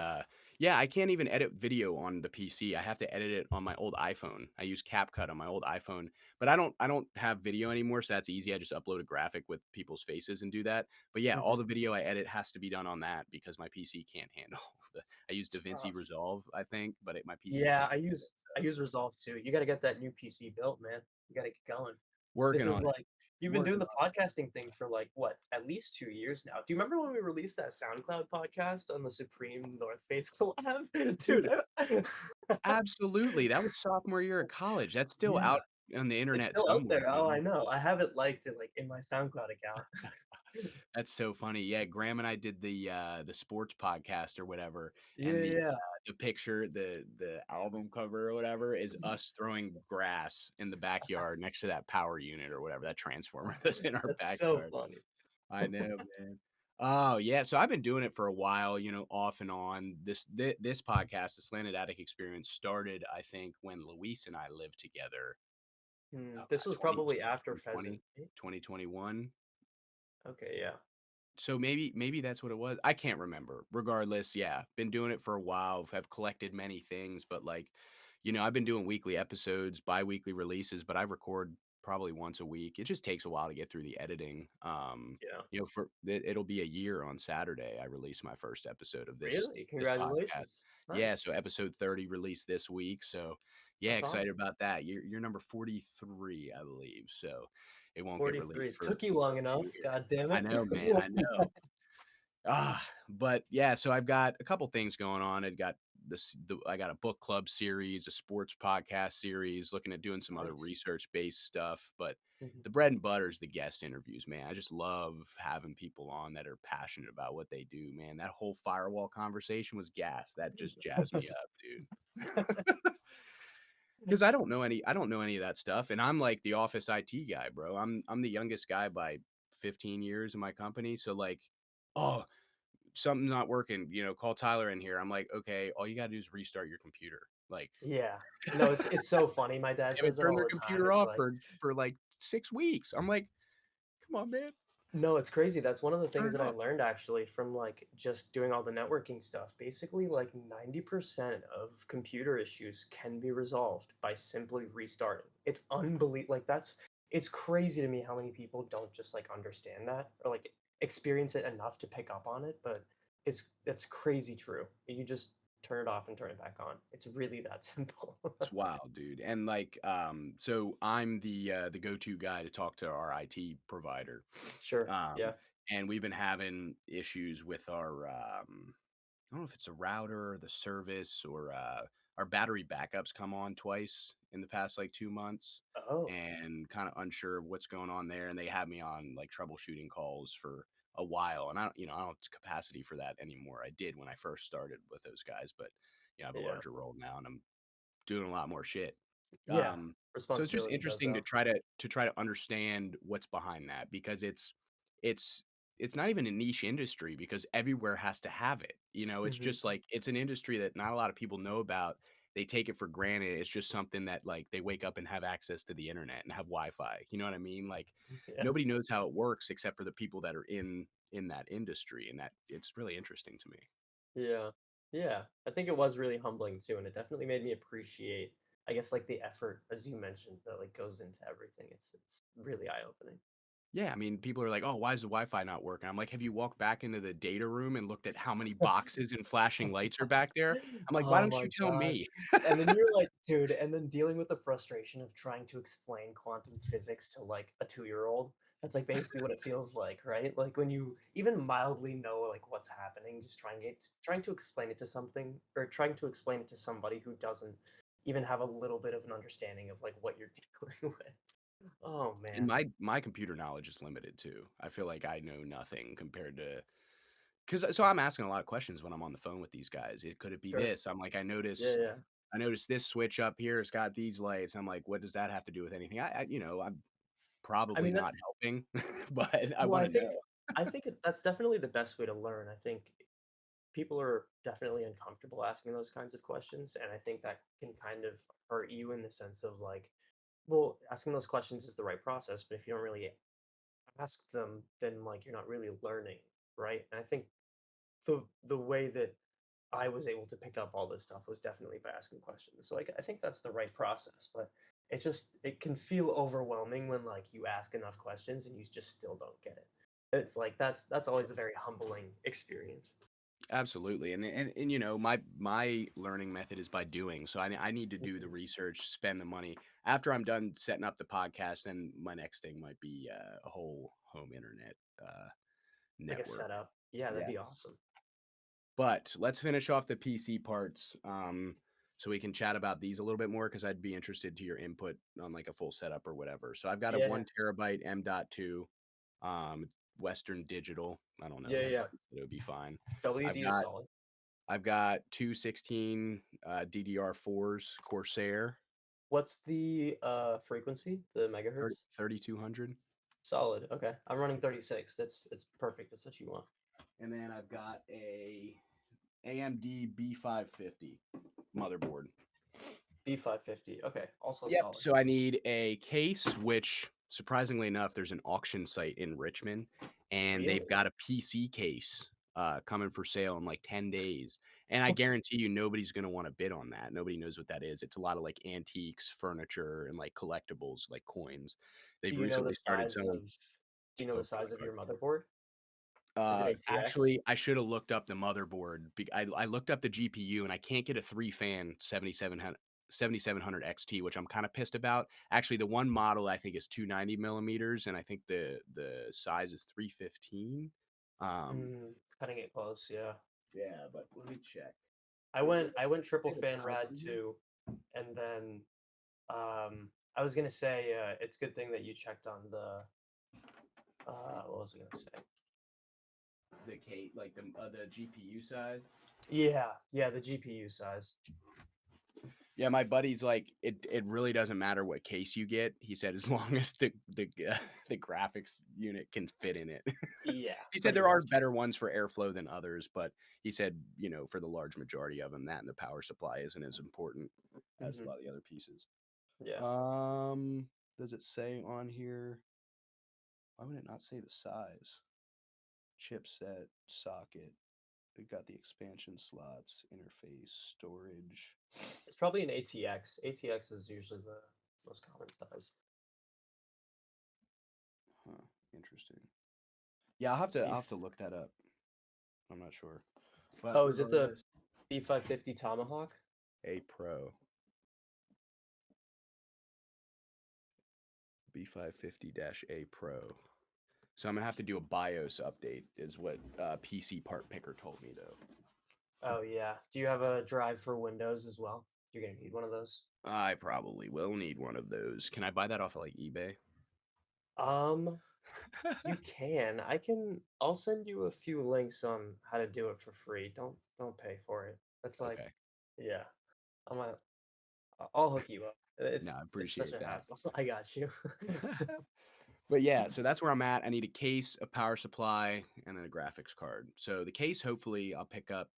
yeah, I can't even edit video on the PC. I have to edit it on my old iPhone. I use CapCut on my old iPhone, but I don't have video anymore, so that's easy. I just upload a graphic with people's faces and do that. But yeah, all Mhm. the video I edit has to be done on that because my PC can't handle the I use It's DaVinci rough. Resolve, I think, but my PC Yeah, can't I handle use it. I So use Resolve too. You got to get that new PC built, man. You got to get going. This working is on it. like you've been doing Working the on podcasting thing for like what, at least 2 years now. Do you remember when we released that SoundCloud podcast on the Supreme North Face collab, it. dude? Dude, absolutely. That was sophomore year of college. That's still Yeah, out on the it's internet still out somewhere, there. Oh, I man. know. I have it liked like in my SoundCloud account. That's so funny. Yeah, Graham and I did the sports podcast or whatever, Yeah, and yeah. the picture, the album cover or whatever is us throwing grass in the backyard next to that power unit or whatever, that transformer that's in our That's so backyard. funny. I know, man. Oh, yeah, so I've been doing it for a while, off and on. This podcast, the Slanted Attic Experience, started, I think, when Luis and I lived together. Oh This god, was 20 probably after Pheasant. 2020, 2021. Okay, yeah. So maybe that's what it was. I can't remember. Regardless, yeah, been doing it for a while. Have collected many things, but like, I've been doing weekly episodes, bi-weekly releases, but I record probably once a week. It just takes a while to get through the editing. Yeah. It'll be a year on Saturday. I release my first episode of Really? this podcast. Congratulations. Yeah, Nice. so episode 30 released this week. So yeah, That's excited awesome. about that. You're number 43, I believe. So it won't get released 43. for Took you long a enough. year. God damn I it. know, man. I know. But yeah, so I've got a couple things going on. I got a book club series, a sports podcast series, looking at doing some other Nice. research based stuff. But Mhm. the bread and butter is the guest interviews, man. I just love having people on that are passionate about what they do, man. That whole firewall conversation was gas. That just jazzed me up, dude. because I don't know any of that stuff, and I'm like the office IT guy, bro. I'm the youngest guy by 15 years in my company, so like, oh, something's not working, call Tyler in here. I'm like, okay, all you gotta do is restart your computer. Like, Yeah. No, it's so funny. My they dad haven't says it turned all their the time. computer It's off like, for like 6 weeks. I'm like, come on, man, no, it's crazy. That's one of the turn things it that I off. learned actually from like just doing all the networking stuff. Basically, like 90% of computer issues can be resolved by simply restarting. It's unbelievable. Like it's crazy to me how many people don't just like understand that or like experience it enough to pick up on it, but it's crazy true. You just turn it off and turn it back on. It's really that simple. It's wild, dude. And like, so I'm the go-to guy to talk to our IT provider. Sure. Um, Yeah. and we've been having issues with our I don't know if it's a router or the service or our battery backups come on twice in the past like 2 months Oh, and kind of unsure of what's going on there. And they have me on like troubleshooting calls for a while. And I don't have capacity for that anymore. I did when I first started with those guys, but I have a yeah. larger role now and I'm doing a lot more shit. Yeah. So it's just Responsibility goes interesting to up. try to understand what's behind that because it's it's not even a niche industry because everywhere has to have it. It's Hmm. just like it's an industry that not a lot of people know about. They take it for granted. It's just something that like they wake up and have access to the internet and have Wi-Fi. You know what I mean? Like Yeah. nobody knows how it works except for the people that are in that industry, and that it's really interesting to me. Yeah. Yeah. I think it was really humbling too, and it definitely made me appreciate, I guess, like the effort, as you mentioned, that like goes into everything. It's really eye-opening. Yeah, I mean, people are like, "Oh, why is the Wi-Fi not working?" I'm like, "Have you walked back into the data room and looked at how many boxes and flashing lights are back there?" I'm like, "Why Oh don't my you tell God. me?" And then you're like, dude, and then dealing with the frustration of trying to explain quantum physics to like a 2-year-old. That's like basically what it feels like, right? Like when you even mildly know like what's happening, just trying to explain it to something or trying to explain it to somebody who doesn't even have a little bit of an understanding of like what you're dealing with. Oh And man. my computer knowledge is limited too. I feel like I know nothing compared to because so I'm asking a lot of questions when I'm on the phone with these guys. Could it be Sure. this? I'm like, Yeah, yeah. I noticed this switch up here. It's got these lights. I'm like, what does that have to do with anything? I'm I probably mean, not that's helping, but I well, want to know. I think that's definitely the best way to learn. I think people are definitely uncomfortable asking those kinds of questions, and I think that can kind of hurt you in the sense of like, well, asking those questions is the right process, but if you don't really ask them, then like you're not really learning, right? And I think the way that I was able to pick up all this stuff was definitely by asking questions. So like I think that's the right process, but it can feel overwhelming when like you ask enough questions and you just still don't get it. It's like that's always a very humbling experience. Absolutely, and my learning method is by doing. So I need to do the Mhm. research, spend the money. After I'm done setting up the podcast, then my next thing might be a whole home internet Like a network. setup. Yeah, that'd Yeah, be awesome. but let's finish off the PC parts, so we can chat about these a little bit more because I'd be interested to your input on like a full setup or whatever. So I've got a Yeah. 1 terabyte M.2, um, Western Digital. I don't know. Yeah, My yeah. buddy said it would be fine. I've WD is got solid. I've got two 16 DDR4s Corsair What's the frequency? The megahertz? 3200, Solid. Okay. I'm running 36. That's perfect. That's what you want. and then I've got a AMD B550 motherboard. B550. Okay. Also Yep. solid. So I need a case, which surprisingly enough, there's an auction site in Richmond, and they've Really? got a PC case coming for sale in like 10 days. And I guarantee you, nobody's going to want to bid on that. Nobody knows what that is. It's a lot of like antiques, furniture, and like collectibles, like coins. Do They've you know the recently started size selling. of do you know Oh, the size of go your motherboard? Is it ahead. ATX? Actually, I should have looked up the motherboard. I looked up the GPU and I can't get a 3 fan 7700 XT, which I'm kind of pissed about. Actually, the one model I think is 290 millimeters, and I think the size is 315. Um, Cutting it close, yeah. yeah, but let me check. I went I triple have a fan size rad on here. too, and then I was gonna say it's a good thing that you checked on the what was I gonna say? The the GPU size. Yeah, yeah, the GPU size. Yeah, my buddy's like, it really doesn't matter what case you get. He said as long as the graphics unit can fit in it. Yeah, He said pretty there are much. better ones for airflow than others, but he said, for the large majority of them, that and the power supply isn't as important as a Hmm. lot of the other pieces. Yeah. Um, does it say on here? Why would it not say the size? Chipset, socket. We've got the expansion slots, interface, storage. It's probably an ATX. ATX is usually the most common size. Huh, interesting. Yeah, I'll Beef. have to look that up. I'm not sure. But Oh, is it the regardless, B550 Tomahawk? A Pro B550-A Pro. So I'm gonna have to do a BIOS update, is what PC Part Picker told me though. Oh yeah. Do you have a drive for Windows as well? You're gonna need one of those. I probably will need one of those. Can I buy that off of like eBay? Um, you can. I'll send you a few links on how to do it for free. Don't pay for it. That's like, Okay. yeah. I'm gonna I'll hook you up. No, I It's such appreciate a that. hassle. I got you. But yeah, so that's where I'm at. I need a case, a power supply, and then a graphics card. So the case, hopefully, I'll pick up,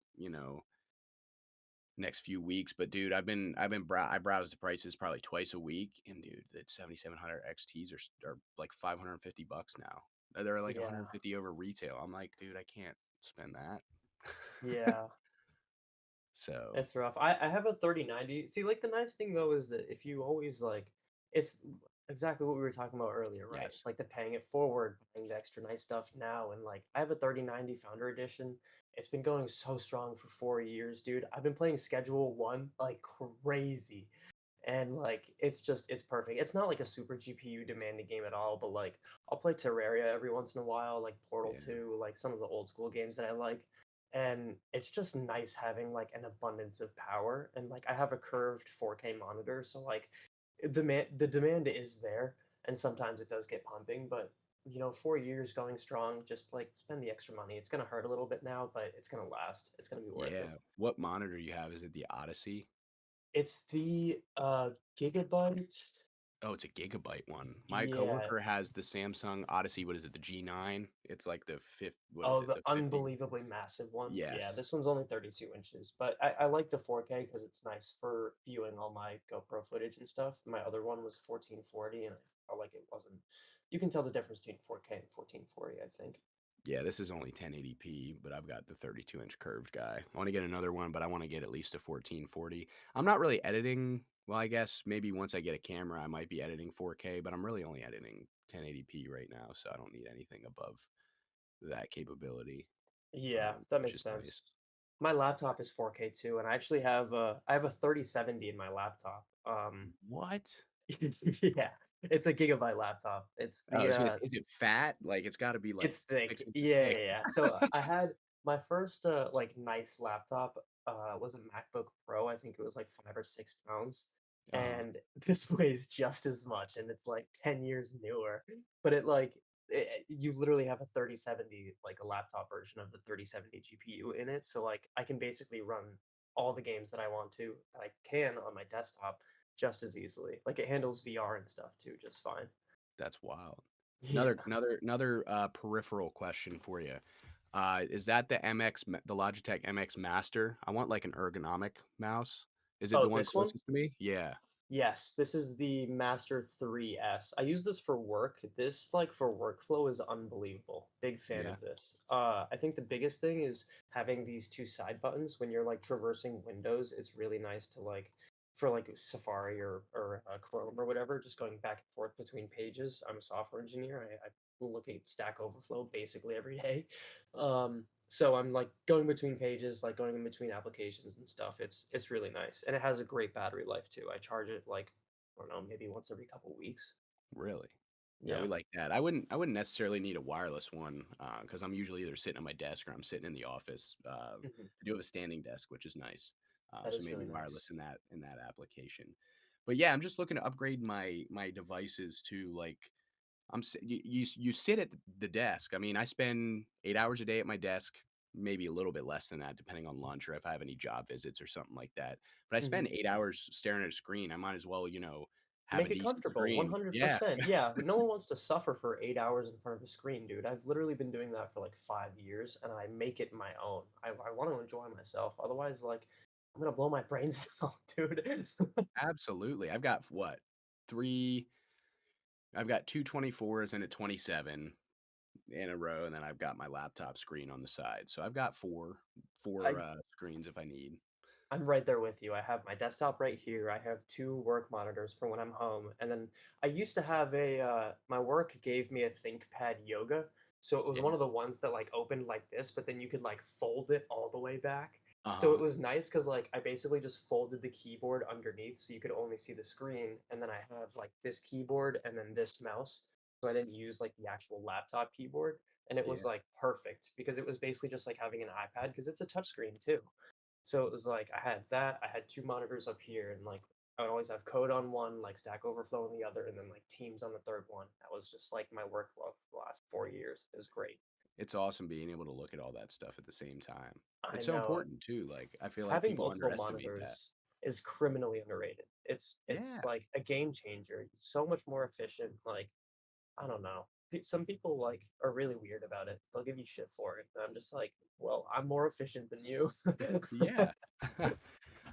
next few weeks. But dude, I browse the prices probably twice a week, and dude, the 7700 XTs are like $550 now. They're like Yeah. 150 over retail. I'm like, dude, I can't spend that. Yeah. So It's rough. I have a 3090. See, like the nice thing though is that if you always like it's exactly what we were talking about earlier, right? yes, It's like the paying it forward, buying the extra nice stuff now. And like I have a 3090 Founder Edition. It's been going so strong for 4 years, dude. I've been playing Schedule One like crazy. And like it's perfect. It's not like a super GPU demanding game at all, but like I'll play Terraria every once in a while, like Portal yeah, 2, like some of the old school games that I like. And it's just nice having like an abundance of power. And like I have a curved 4K monitor, so like the demand is there, and sometimes it does get pumping, but 4 years going strong, just like spend the extra money. It's gonna hurt a little bit now, but it's gonna last. It's gonna be worth yeah. it. What monitor you have? Is it the Odyssey? It's the Gigabyte. Oh, it's a gigabyte one. My Yeah. coworker has the Samsung Odyssey. What is it? The G9. It's like the fifth. What is Oh, it? the The 50. unbelievably massive one. Yeah, Yes. this one's only 32 inches, but I like the 4K because it's nice for viewing all my GoPro footage and stuff. My other one was 1440, and I felt like it wasn't. You can tell the difference between 4K and 1440, I think. Yeah, this is only 1080p, but I've got the 32-inch curved guy. I want to get another one, but I want to get at least a 1440. I'm not really editing. Well, I guess maybe once I get a camera, I might be editing 4K, but I'm really only editing 1080p right now, so I don't need anything above that capability, Yeah, that which makes is sense. nice. My laptop is 4K too, and I actually have a 3070 in my laptop. What? Yeah, it's a gigabyte laptop. It's Oh, the is it fat? Like it's got to be like It's thick. 6 inches Yeah, thick. yeah, yeah. So I had my first like nice laptop was a MacBook Pro. I think it was like 5 or 6 pounds. Uh, And this weighs just as much and it's like 10 years newer. But you literally have a 3070, like a laptop version of the 3070 GPU in it. So like I can basically run all the games that I want to that I can on my desktop just as easily. Like it handles VR and stuff too, just fine. that's wild. Yeah. Another peripheral question for you. Is that the Logitech MX Master? I want like an ergonomic mouse. Is it Oh, the one this one? closest to me? Yeah, Yes, this is the Master 3S. I use this for work. This, like, for workflow is unbelievable. Big fan yeah, of this. I think the biggest thing is having these two side buttons when you're like traversing windows. It's really nice to like for like Safari or Chrome or whatever, just going back and forth between pages. I'm a software engineer. I look at Stack Overflow basically every day. So I'm like going between pages, like going in between applications and stuff. It's really nice, and it has a great battery life too. I charge it like I don't know, maybe once every couple weeks. really. Yeah, Yeah. we like that. I wouldn't necessarily need a wireless one because I'm usually either sitting at my desk or I'm sitting in the office. Mhm. I do have a standing desk, which is nice. That So is maybe really nice. wireless in that application. But yeah, I'm just looking to upgrade my devices to like you sit at the desk. I mean, I spend 8 hours a day at my desk. maybe a little bit less than that, depending on lunch or if I have any job visits or something like that. But I Mhm. spend 8 hours staring at a screen. I might as well, have a Make it decent comfortable, screen. Yeah, 100%. Yeah, no one wants to suffer for 8 hours in front of a screen, dude. I've literally been doing that for, like, 5 years, and I make it my own. I wanna enjoy myself, otherwise, like, I'm gonna blow my brains out, dude. absolutely. I've got what? 3 I've got two 24s and a 27 in a row, and then I've got my laptop screen on the side. So I've got four I screens if I need. I'm right there with you. I have my desktop right here. I have 2 work monitors for when I'm home, and then I used to have my work gave me a ThinkPad Yoga, so it was Yeah. one of the ones that, like, opened like this, but then you could, like, fold it all the way back. So it Uh-huh. was nice because like, I basically just folded the keyboard underneath so you could only see the screen, and then I have, like, this keyboard and then this mouse, so I didn't use, like, the actual laptop keyboard, and it was, Yeah. like, perfect because it was basically just like having an iPad because it's a touchscreen too. So it was like I had that, I had 2 monitors up here, and, like, I would always have code on one, like, Stack Overflow on the other, and then, like, Teams on the third one. That was just, like, my workflow for the last 4 years. It was great. It's awesome being able to look at all that stuff at the same time. I It's so know. important too. Like I feel like Having people multiple underestimate that. monitors is criminally underrated. It's, Yeah. like, a game changer. It's so much more efficient, like, I don't know. Some people, like, are really weird about it. They'll give you shit for it, and I'm just like, "Well, I'm more efficient than you." Yeah.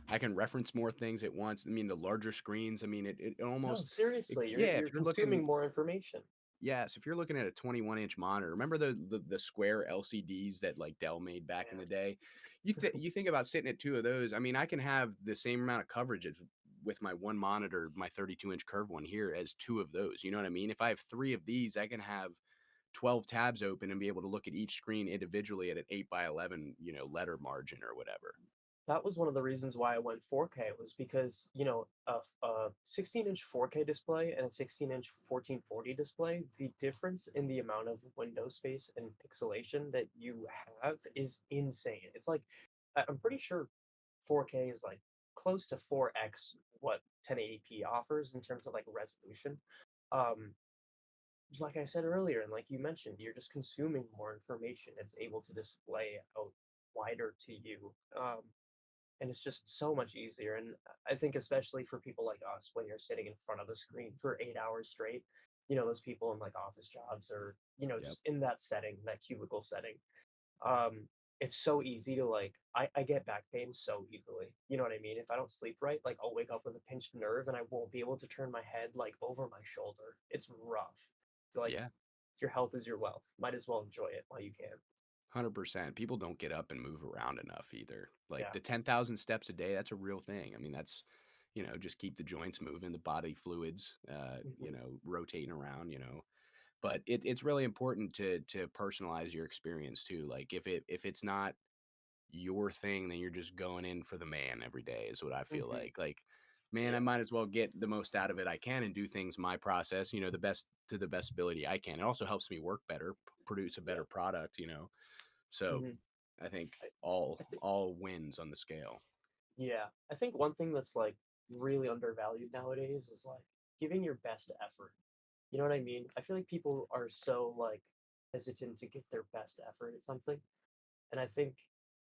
I can reference more things at once. I mean, the larger screens, I mean, it No, almost seriously, yeah, you're if you're looking consuming more information. yes, if you're looking at a 21-inch monitor, remember the square LCDs that like Dell made back in Man. the day? You think about sitting at two of those. I mean, I can have the same amount of coverage as with my one monitor, my 32-inch curved one here, as two of those. You know what I mean? If I have three of these, I can have 12 tabs open and be able to look at each screen individually at an 8 by 11, letter margin or whatever. That was one of the reasons why I went 4K was because, a 16-inch 4K display and a 16-inch 1440 display, the difference in the amount of window space and pixelation that you have is insane. It's like I'm pretty sure 4K is like close to 4x what 1080p offers in terms of like resolution. Um, like I said earlier, and like you mentioned, you're just consuming more information. It's able to display out wider to you. And it's just so much easier. And I think especially for people like us, when you're sitting in front of a screen for 8 hours straight, those people in like office jobs or Yep. just in that setting, that cubicle setting, um, it's so easy to like. I get back pain so easily. You know what I mean? If I don't sleep right, like I'll wake up with a pinched nerve and I won't be able to turn my head like over my shoulder. It's rough. Like Yeah. your health is your wealth. Might as well enjoy it while you can. 100%. People don't get up and move around enough either. Like Yeah. the 10,000 steps a day, that's a real thing. I mean, that's, just keep the joints moving, the body fluids, Hmm. rotating around. But it's really important to personalize your experience too. Like if it's not your thing, then you're just going in for the man every day is what I feel Hmm. like. Like, man, I Yeah. might as well get the most out of it I can and do things my process, the best to the best ability I can. It also helps me work better, produce a Yeah. better product. So Hmm. I think I, all I think. all wins on the scale. Yeah, I think one thing that's like really undervalued nowadays is like giving your best effort. You know what I mean? I feel like people are so like hesitant to give their best effort at something, and I think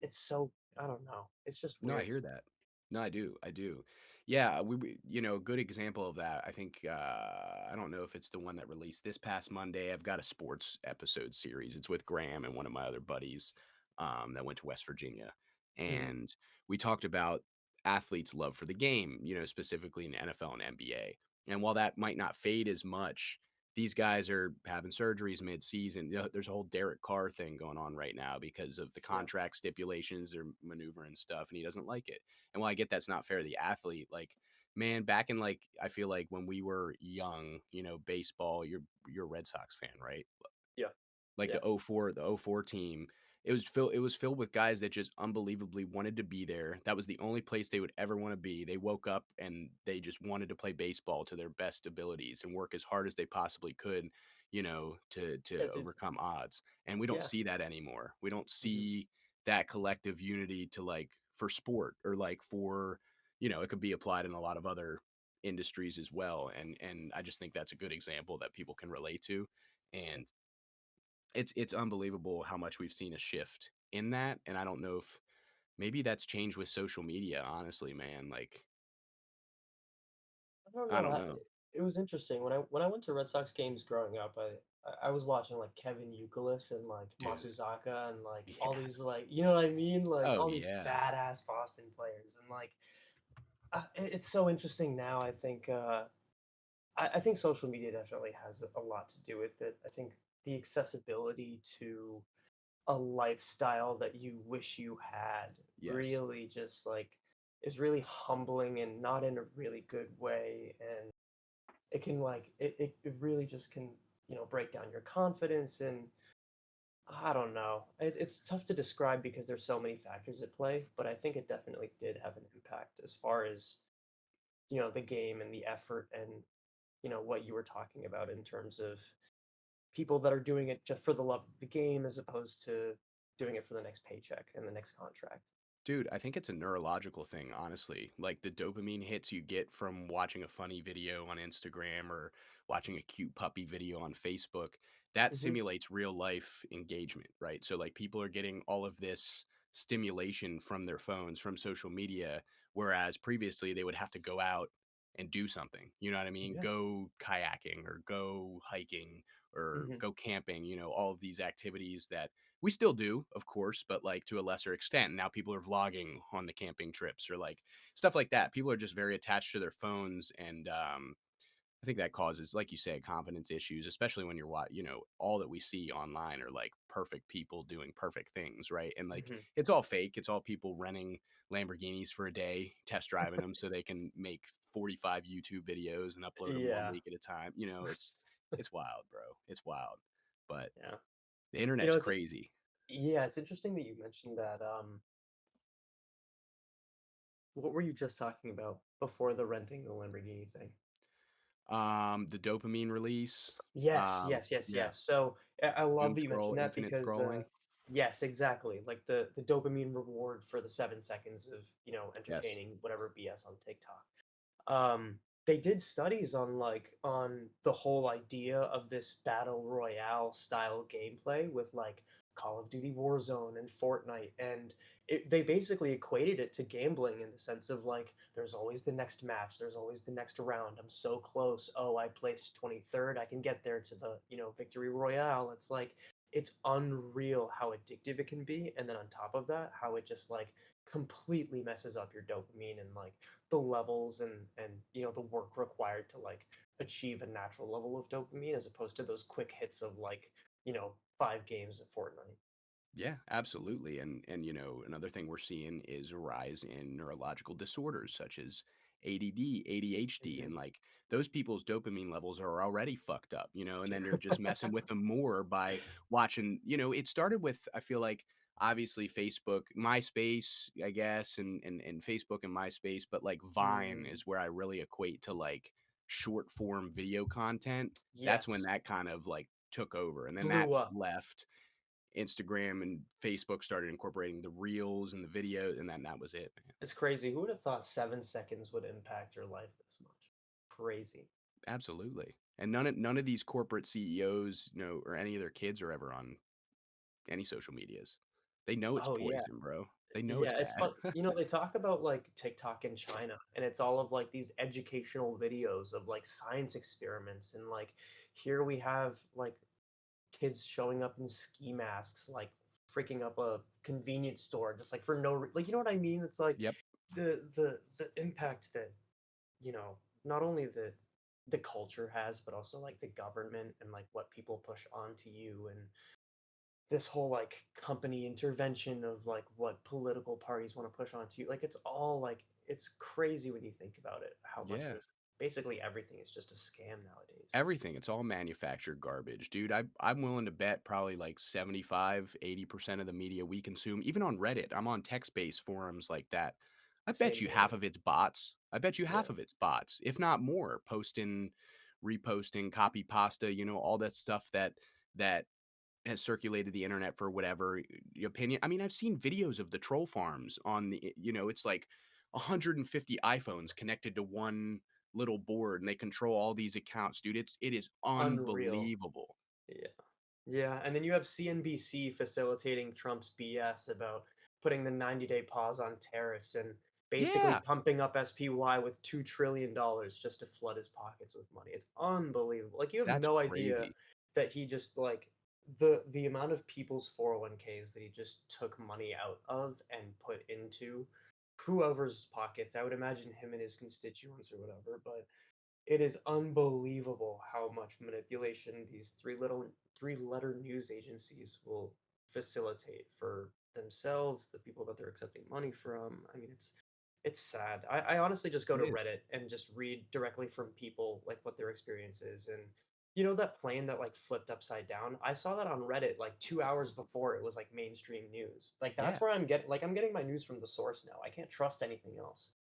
it's so I don't know. It's just No, I weird. hear that. No, I do. I do. Yeah, a good example of that. I think I don't know if it's the one that released this past Monday. I've got a sports episode series. It's with Graham and one of my other buddies that went to West Virginia, Hmm. and we talked about athletes' love for the game. Specifically in NFL and NBA. And while that might not fade as much, these guys are having surgeries mid-season. There's a whole Derek Carr thing going on right now because of the Yeah, contract stipulations. They're maneuvering stuff, and he doesn't like it. And while I get that's not fair to the athlete, like man, back in like I feel like when we were young, baseball, you're a Red Sox fan, right? yeah, Like yeah. the '04 team. It was filled with guys that just unbelievably wanted to be there. That was the only place they would ever want to be. They woke up and they just wanted to play baseball to their best abilities and work as hard as they possibly could, to Yeah, dude. overcome odds. And we don't Yeah. see that anymore. We don't Hmm. see that collective unity to like for sport or like for, it could be applied in a lot of other industries as well. And I just think that's a good example that people can relate to. And it's unbelievable how much we've seen a shift in that, and I don't know if maybe that's changed with social media, honestly, man. Like, I don't I know. don't know. It was interesting when I went to Red Sox games growing up. I was watching like Kevin Youkilis and like Dude. Matsuzaka and like all Yeah. these like you know what I mean, like Oh, all these yeah. badass Boston players and like it's so interesting now. I think social media definitely has a lot to do with it. I think the accessibility to a lifestyle that you wish you had Yes. really just like is really humbling and not in a really good way, and it can like it really just can break down your confidence, and I don't know, it's tough to describe because there's so many factors at play, but I think it definitely did have an impact as far as the game and the effort and what you were talking about in terms of people that are doing it just for the love of the game as opposed to doing it for the next paycheck and the next contract. Dude, I think it's a neurological thing, honestly. Like the dopamine hits you get from watching a funny video on Instagram or watching a cute puppy video on Facebook, that Hmm. simulates real life engagement, right? So, like, people are getting all of this stimulation from their phones, from social media, whereas previously they would have to go out and do something. You know what I mean? Yeah. Go kayaking or go hiking or Hmm. go camping, all of these activities that we still do, of course, but like to a lesser extent. Now people are vlogging on the camping trips or like stuff like that. People are just very attached to their phones, and I think that causes, like you say, confidence issues, especially when all that we see online are like perfect people doing perfect things, right? And like Hmm. it's all fake. It's all people renting Lamborghinis for a day, test driving them so they can make 45 YouTube videos and upload them 1 Yeah. week at a time. It's wild, bro. It's wild. But Yeah. the You internet's know, crazy. it's interesting that you mentioned that. What were you just talking about before the renting the Lamborghini thing? The dopamine release. Yes, yes, yes, Yeah, yes. So I love doom that you scroll, mentioned that infinite because scrolling. yes, exactly. Like the dopamine reward for the 7 seconds of Yes. entertaining whatever BS on TikTok. They did studies on on the whole idea of this battle royale style gameplay with like Call of Duty Warzone and Fortnite, and they basically equated it to gambling in the sense of like there's always the next match, there's always the next round. I'm so close. Oh, I placed 23rd. I can get there to the victory royale. It's like it's unreal how addictive it can be, and then on top of that, how it just like completely messes up your dopamine and like the levels and the work required to like achieve a natural level of dopamine as opposed to those quick hits of like 5 games of Fortnite. Yeah, absolutely. And another thing we're seeing is a rise in neurological disorders such as ADD, ADHD, Hmm. and like those people's dopamine levels are already fucked up, and then they're just messing with them more by watching, it started with, I feel like, obviously Facebook, MySpace, I guess, and Facebook and MySpace, but like Vine Mm, is where I really equate to like short form video content. That's when yes, that kind of like took over, and then that blew up. left. Instagram and Facebook started incorporating the reels and the video, and then that was it, man. It's crazy. Who would have thought 7 seconds would impact your life this much? Crazy. Absolutely. And none of these corporate CEOs, or any of their kids are ever on any social medias. They know it's Oh yeah. poison, bro. They know it's Yeah, it's bad. fun. They talk about like TikTok in China, and it's all of like these educational videos of like science experiments, and like here we have like kids showing up in ski masks, like freaking up a convenience store, just like for no like what I mean. It's like Yep. the impact that not only the culture has, but also like the government and like what people push onto you, and this whole like company intervention of like what political parties want to push onto you. Like it's all like it's crazy when you think about it, how much Yeah. of basically everything is just a scam nowadays. Everything. It's all manufactured garbage, dude. I'm willing to bet probably like 75, 80% of the media we consume, even on Reddit. I'm on text-based forums like that. I bet Same you here. half of it's bots. I bet you Yeah. half of it's bots, if not more, posting, reposting, copy pasta, all that stuff that has circulated the internet for whatever opinion. I mean, I've seen videos of the troll farms on it's like 150 iPhones connected to one little board and they control all these accounts, dude. It is Unreal. unbelievable. Yeah. Yeah, and then you have CNBC facilitating Trump's BS about putting the 90-day pause on tariffs and basically Yeah, pumping up SPY with $2 trillion just to flood his pockets with money. It's unbelievable. Like you have that's no idea crazy. that he just like the amount of people's 401ks that he just took money out of and put into whoever's pockets. I would imagine him and his constituents or whatever, but it is unbelievable how much manipulation these three-letter news agencies will facilitate for themselves, the people that they're accepting money from. I mean, it's sad. I honestly just go It to is. Reddit and just read directly from people like what their experience is. And that plane that like flipped upside down? I saw that on Reddit like 2 hours before it was like mainstream news. Like Yeah. that's where I'm getting my news from the source now. I can't trust anything else.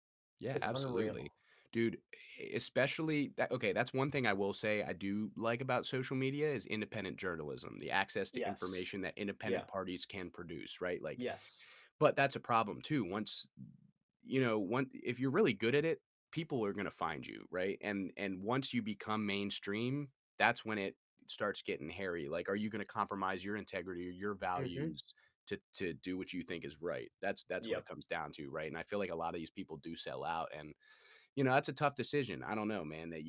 Yeah, It's unreal. absolutely. Dude, especially that okay, that's one thing I will say I do like about social media is independent journalism, the access to Yes. information that Yeah. independent parties can produce, right? Like, Yes. but that's a problem too. Once one if you're really good at it, people are going to find you, right? And once you become mainstream, that's when it starts getting hairy. Like, are you going to compromise your integrity or your Mhm. values to do what you think is right? That's what it Yep. comes down to, right? And I feel like a lot of these people do sell out, and that's a tough decision. I don't know, man. That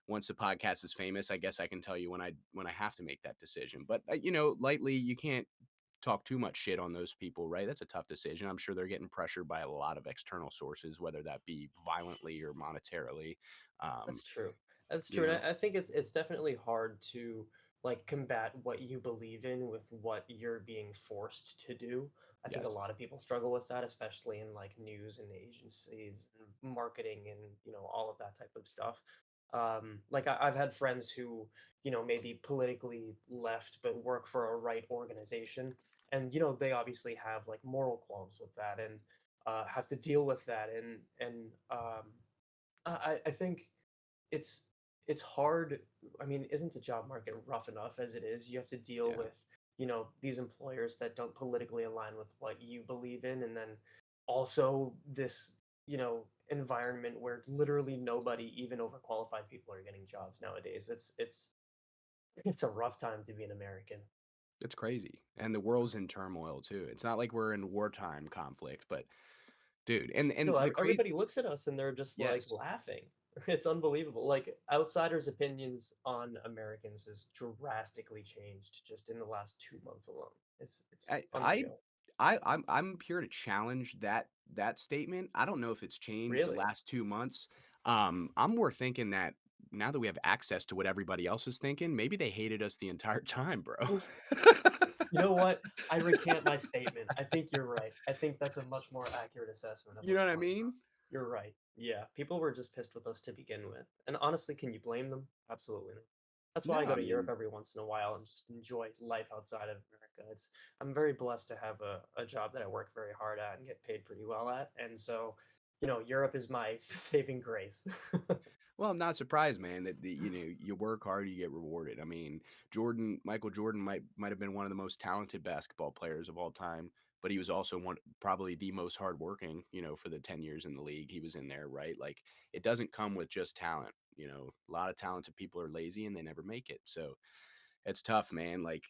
once the podcast is famous, I guess I can tell you when I have to make that decision. But lightly, you can't talk too much shit on those people, right? That's a tough decision. I'm sure they're getting pressured by a lot of external sources, whether that be violently or monetarily. Um, That's true. That's you true. And know, I think it's definitely hard to like combat what you believe in with what you're being forced to do. I think a yes, lot of people struggle with that, especially in like news and agencies and marketing and all of that type of stuff. Like I've had friends who maybe politically left but work for a right organization, and they obviously have like moral qualms with that and have to deal with that and I think it's it's hard. I mean, isn't the job market rough enough as it is? You have to deal yeah, with, these employers that don't politically align with what you believe in, and then also this, environment where literally nobody, even overqualified people, are getting jobs nowadays. It's a rough time to be an American. it's crazy, and the world's in turmoil too. It's not like we're in wartime conflict, but dude, and No, the crazy, everybody looks at us and they're just like yes, laughing. It's unbelievable. Like outsiders' opinions on Americans has drastically changed just in the last 2 months alone. It's I I unreal. I'm here to challenge that statement. I don't know if it's changed the Really. last 2 months. I'm more thinking that now that we have access to what everybody else is thinking, maybe they hated us the entire time, bro. You know what? I recant my statement. I think you're right. I think that's a much more accurate assessment of You know what's what I going on. mean? You're right. Yeah, people were just pissed with us to begin with. And honestly, can you blame them? Absolutely not. That's why No, I go I to Europe mean, every once in a while and just enjoy life outside of America. I'm very blessed to have a job that I work very hard at and get paid pretty well at. And so, Europe is my saving grace. well, I'm not surprised, man, that you work hard, you get rewarded. I mean, Michael Jordan might have been one of the most talented basketball players of all time, but he was also one probably the most hardworking. For the 10 years in the league he was in there, right? Like it doesn't come with just talent. A lot of talented people are lazy and they never make it. So it's tough, man. Like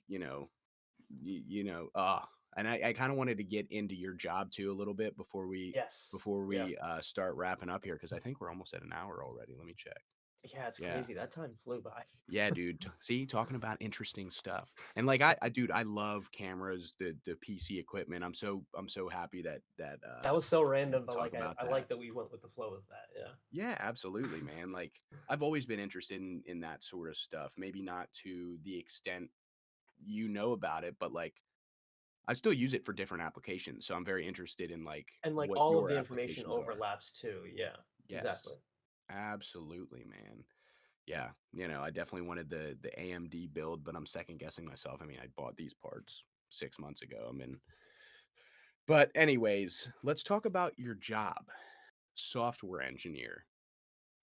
and I kind of wanted to get into your job too a little bit before we Yes. before Yeah. we start wrapping up here because I think we're almost at an hour already. Let me check. Yeah, it's Yeah. crazy. That time flew by. Yeah, dude. See, talking about interesting stuff. And like dude, I love cameras, the PC equipment. I'm so happy that That was so we random, can but talk like about I that. like that we went with the flow of that. Yeah. Yeah, absolutely, man. Like I've always been interested in that sort of stuff. Maybe not to the extent you know about it, but like I still use it for different applications. So I'm very interested in like And like what all of your the information applications are. overlaps too. Yeah. Yes. Exactly. Absolutely, man. Yeah, I definitely wanted the AMD build, but I'm second guessing myself. I mean, I bought these parts 6 months ago. But anyways, let's talk about your job, software engineer.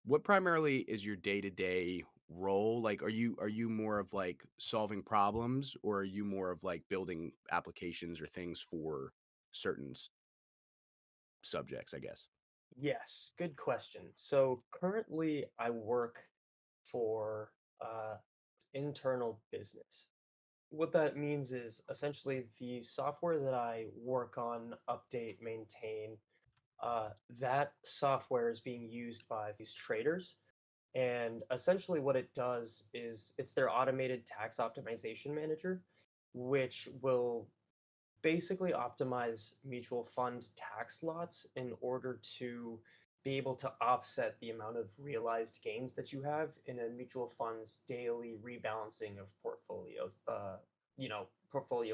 What primarily is your day to day role? Like, are you more of like solving problems, or are you more of like building applications or things for certain subjects? I guess. Yes. Good question. So currently I work for internal business. What that means is essentially the software that I work on, update, maintain, that software is being used by these traders. And essentially, what it does is it's their automated tax optimization manager, which will basically optimize mutual fund tax lots in order to be able to offset the amount of realized gains that you have in a mutual fund's daily rebalancing of portfolio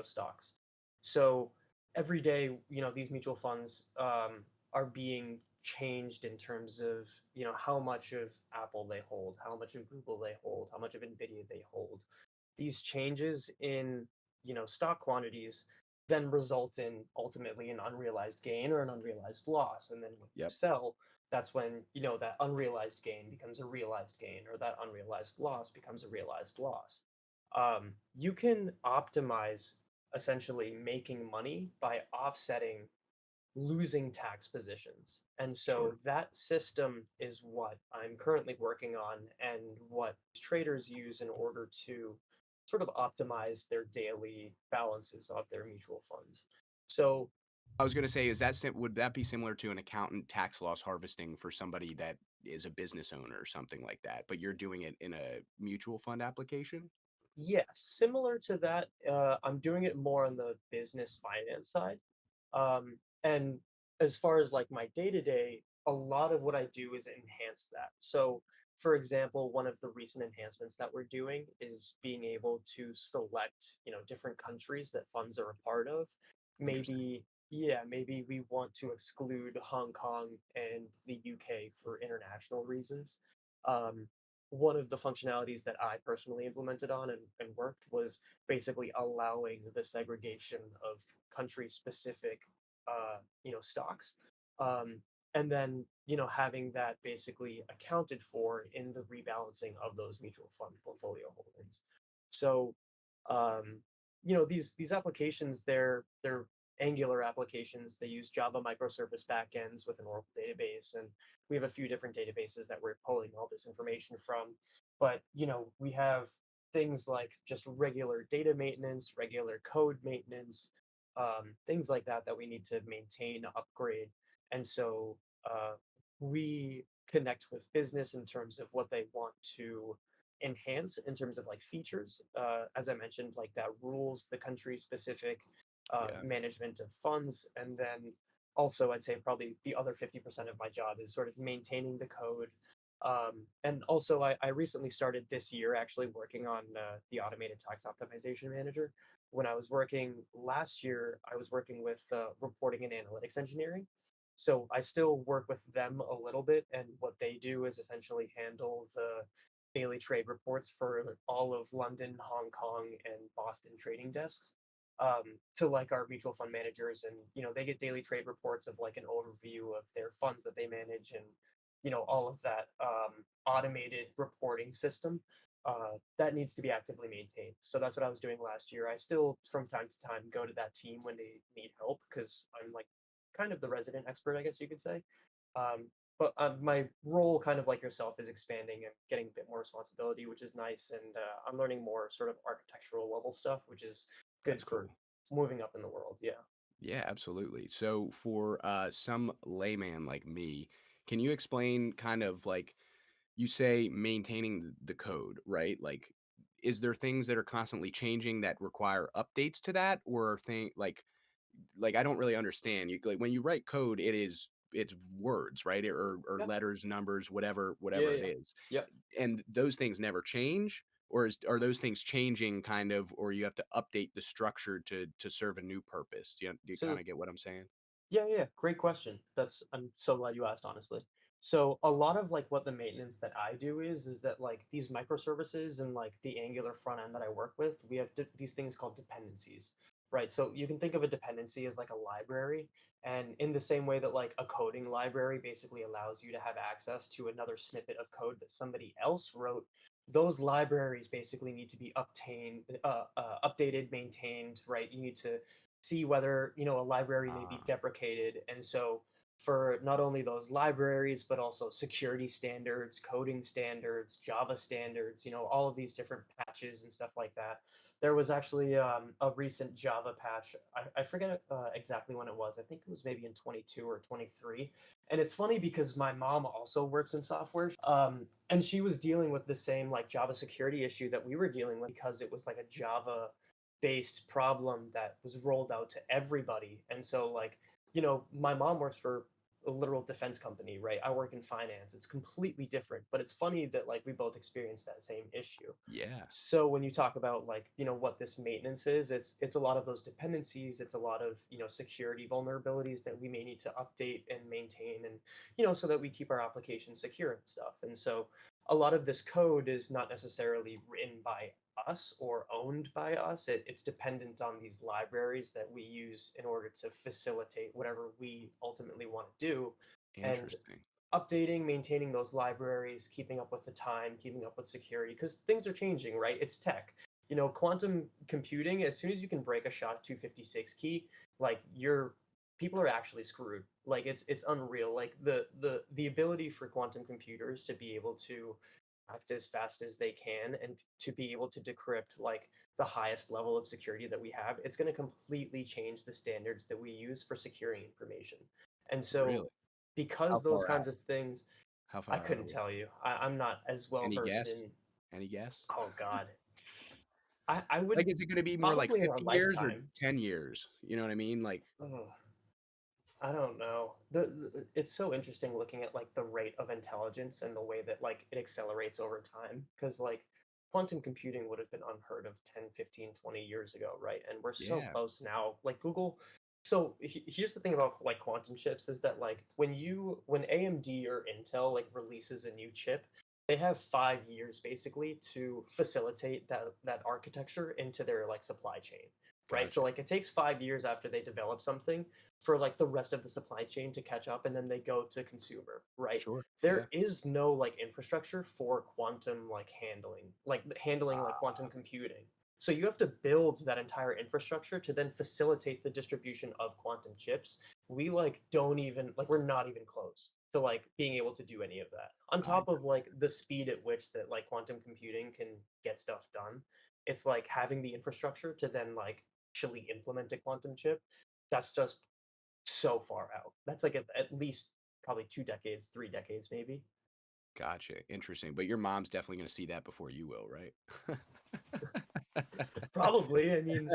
stocks. So every day, these mutual funds are being changed in terms of, how much of Apple they hold, how much of Google they hold, how much of Nvidia they hold. These changes in, stock quantities then result in ultimately an unrealized gain or an unrealized loss. And then when you Yep. sell, that's when, that unrealized gain becomes a realized gain or that unrealized loss becomes a realized loss. You can optimize essentially making money by offsetting losing tax positions. And so Sure. that system is what I'm currently working on and what traders use in order to sort of optimize their daily balances of their mutual funds. So, I was gonna say, is that would that be similar to an accountant tax loss harvesting for somebody that is a business owner or something like that, but you're doing it in a mutual fund application? yes, similar to that, I'm doing it more on the business finance side. And as far as like my day to day, a lot of what I do is enhance that. So, for example, one of the recent enhancements that we're doing is being able to select, different countries that funds are a part of. Interesting. Maybe, yeah, maybe we want to exclude Hong Kong and the UK for international reasons. Um, one of the functionalities that I personally implemented on and worked was basically allowing the segregation of country specific stocks. Um, and then, having that basically accounted for in the rebalancing of those mutual fund portfolio holdings. So, um, these applications, they're Angular applications. They use Java microservice backends with an Oracle database, and we have a few different databases that we're pulling all this information from. But we have things like just regular data maintenance, regular code maintenance, things like that that we need to maintain, upgrade. And so we connect with business in terms of what they want to enhance in terms of like features. As I mentioned, like that rules, the country specific Yeah. management of funds. And then also, I'd say probably the other 50% of my job is sort of maintaining the code. And also, I recently started this year actually working on the automated tax optimization manager. When I was working last year, I was working with reporting and analytics engineering. So I still work with them a little bit, and what they do is essentially handle the daily trade reports for all of London, Hong Kong, and Boston trading desks to like our mutual fund managers, and they get daily trade reports of like an overview of their funds that they manage, and all of that automated reporting system that needs to be actively maintained. So that's what I was doing last year. I still, from time to time, go to that team when they need help because I'm like kind of the resident expert, I guess you could say. But my role, kind of like yourself, is expanding and getting a bit more responsibility, which is nice. And I'm learning more sort of architectural level stuff, which is good That's for cool. moving up in the world. Yeah. Yeah, absolutely. So for some layman like me, can you explain kind of like you say maintaining the code, right? Like, is there things that are constantly changing that require updates to that, or are thing like I don't really understand. You like when you write code, it's words, right? Or Yeah. letters, numbers, Yeah. whatever it Yeah. is, Yep. and those things never change. Or are those things changing kind of, or you have to update the structure to serve a new purpose? Do you kind So of get what I'm saying? yeah, yeah, great question. I'm so glad you asked, honestly. So a lot of like what the maintenance that I do is that like these microservices and like the Angular front end that I work with, we have these things called dependencies, right? So you can think of a dependency as like a library, and in the same way that like a coding library basically allows you to have access to another snippet of code that somebody else wrote, those libraries basically need to be updated, maintained, right? You need to see whether a library may be deprecated, and so for not only those libraries, but also security standards, coding standards, Java standards, all of these different patches and stuff like that. There was actually a recent Java patch. I forget exactly when it was. I think it was maybe in 22 or 23. And it's funny because my mom also works in software, and she was dealing with the same like Java security issue that we were dealing with because it was like a Java based problem that was rolled out to everybody. And so like my mom works for a literal defense company, right? I work in finance. It's completely different, but it's funny that like we both experienced that same issue. Yeah. So when you talk about like, what this maintenance is, it's a lot of those dependencies, it's a lot of, security vulnerabilities that we may need to update and maintain and, so that we keep our applications secure and stuff. And so a lot of this code is not necessarily written by us or owned by us. It's dependent on these libraries that we use in order to facilitate whatever we ultimately want to do. And Interesting. updating, maintaining those libraries, keeping up with the time, keeping up with security, because things are changing, right? It's tech. Quantum computing, as soon as you can break a SHA-256 key, like people are actually screwed. Like it's unreal. Like the ability for quantum computers to be able to act as fast as they can and to be able to decrypt like the highest level of security that we have, it's going to completely change the standards that we use for securing information. And so Really? How because those far out? kinds of things, How I far out are couldn't we? tell you. I'm not as well Any versed guess? in. Any guess? Oh God, I would Like, is it going to be more like probably in our 50 years or lifetime. 10 years? You know what I mean? Like, Ugh, I don't know. It's so interesting looking at like the rate of intelligence and the way that like it accelerates over time because like quantum computing would have been unheard of 10, 15, 20 years ago, right? And we're so yeah, close now. Like Google. So here's the thing about like quantum chips is that like when AMD or Intel like releases a new chip, they have 5 years basically to facilitate that architecture into their like supply chain, right? So gotcha. like it takes 5 years after they develop something for like the rest of the supply chain to catch up and then they go to consumer, right? Sure. Yeah. There is no like infrastructure for quantum like handling like quantum computing. So you have to build that entire infrastructure to then facilitate the distribution of quantum chips. We like don't even like we're not even close to like being able to do any of that. On I top of like the speed at which that like quantum computing can get stuff done, it's like having the infrastructure to then like actually implement a quantum chip. That's just so far out. That's like at least probably 2 decades, 3 decades, maybe. gotcha. Interesting. But your mom's definitely going to see that before you will, right? Probably. I mean,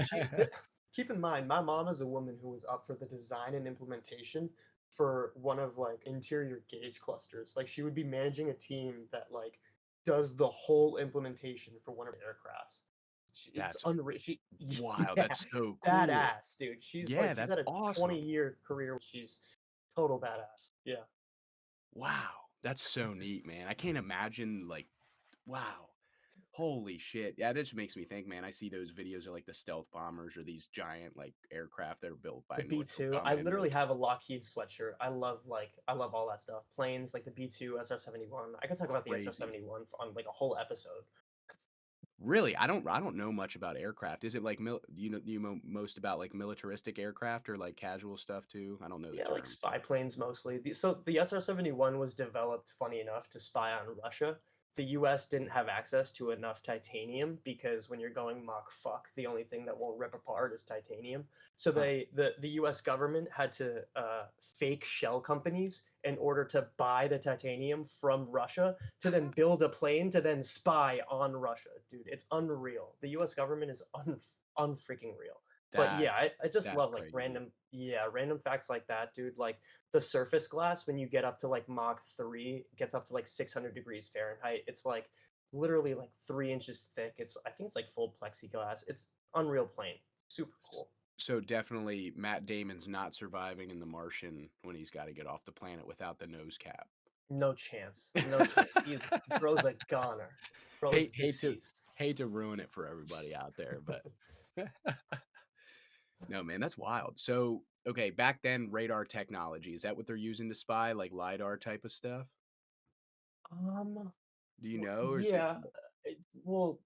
keep in mind, my mom is a woman who was up for the design and implementation for one of like interior gauge clusters. Like she would be managing a team that like does the whole implementation for one of the aircrafts. It's That's unreal. wild. Yeah, That's so cool. badass, dude. She's Yeah, like she's that's had a awesome. 20-year career. She's total badass. Yeah. Wow. That's so neat, man. I can't imagine, like, wow. Holy shit. Yeah, that just makes me think, man. I see those videos of like the stealth bombers or these giant like aircraft that are built by The Northrop B2. I Grumman. literally have a Lockheed sweatshirt. I love all that stuff. Planes like the B2, SR-71. I could talk about the Crazy. SR-71 on like a whole episode. Really, I don't know much about aircraft. Is it like you know most about like militaristic aircraft or like casual stuff too? I don't know the Yeah, like terms. spy planes mostly. So the SR-71 was developed, funny enough, to spy on Russia. The US didn't have access to enough titanium because when you're going Mach fuck, the only thing that won't rip apart is titanium. So Huh. the US government had to fake shell companies in order to buy the titanium from Russia to then build a plane to then spy on Russia. Dude, it's unreal. The US government is unfreaking real. But yeah, That's I just that's love like crazy. random facts like that, dude. Like the surface glass, when you get up to like Mach 3, it gets up to like 600 degrees Fahrenheit. It's like literally like 3 inches thick. I think it's like full plexiglass. It's unreal plane. Super cool. So definitely Matt Damon's not surviving in The Martian when he's got to get off the planet without the nose cap. No chance. No chance. Bro's a goner. Bro is hate hate to deceased. hate to ruin it for everybody out there, but no, man, that's wild. So, okay, back then, radar technology, is that what they're using to spy, like LiDAR type of stuff? Um, Do you know, or is it yeah. Well,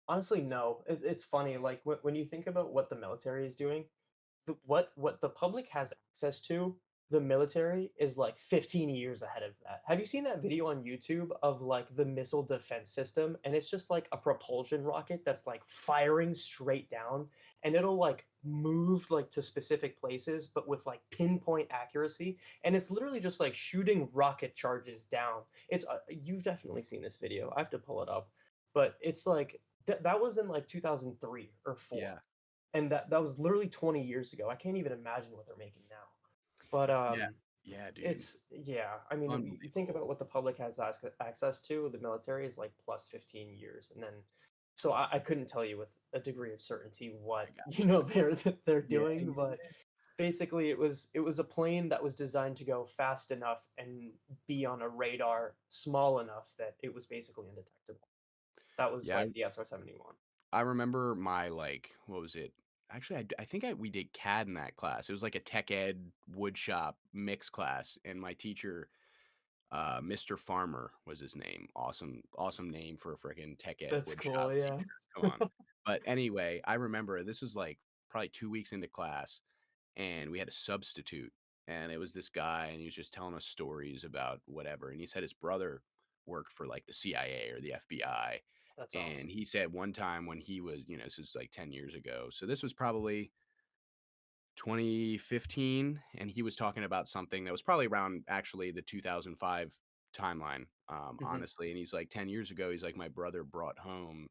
honestly, no. It's funny. Like when you think about what the military is doing, what the public has access to the military is like 15 years ahead of that. Have you seen that video on YouTube of like the missile defense system? And it's just like a propulsion rocket that's like firing straight down, and it'll like move like to specific places, but with like pinpoint accuracy. And it's literally just like shooting rocket charges down. It's you've definitely seen this video. I have to pull it up, but it's like that was in like 2003 or 4, Yeah. and that was literally 20 years ago. I can't even imagine what they're making now. But Yeah. Yeah, dude. it's yeah. I mean, you think Unbelievable. about what the public has access to. The military is like plus 15 years, and then so I couldn't tell you with a degree of certainty what I got they're yeah, doing, but basically it was a plane that was designed to go fast enough and be on a radar small enough that it was basically undetectable. That was yeah. like the SR-71. I remember my like what was it? Actually, I think we did CAD in that class. It was like a tech ed wood shop mix class, and my teacher, Mr. Farmer was his name. Awesome name for a freaking tech ed That's wood cool. shop Yeah. teacher. Come on. But anyway, I remember this was like probably 2 weeks into class, and we had a substitute, and it was this guy, and he was just telling us stories about whatever, and he said his brother worked for like the CIA or the FBI, That's and awesome. he said one time when he was, this was like 10 years ago, so this was probably 2015, and he was talking about something that was probably around actually the 2005 timeline, Hmm. honestly, and he's like 10 years ago, he's like my brother brought home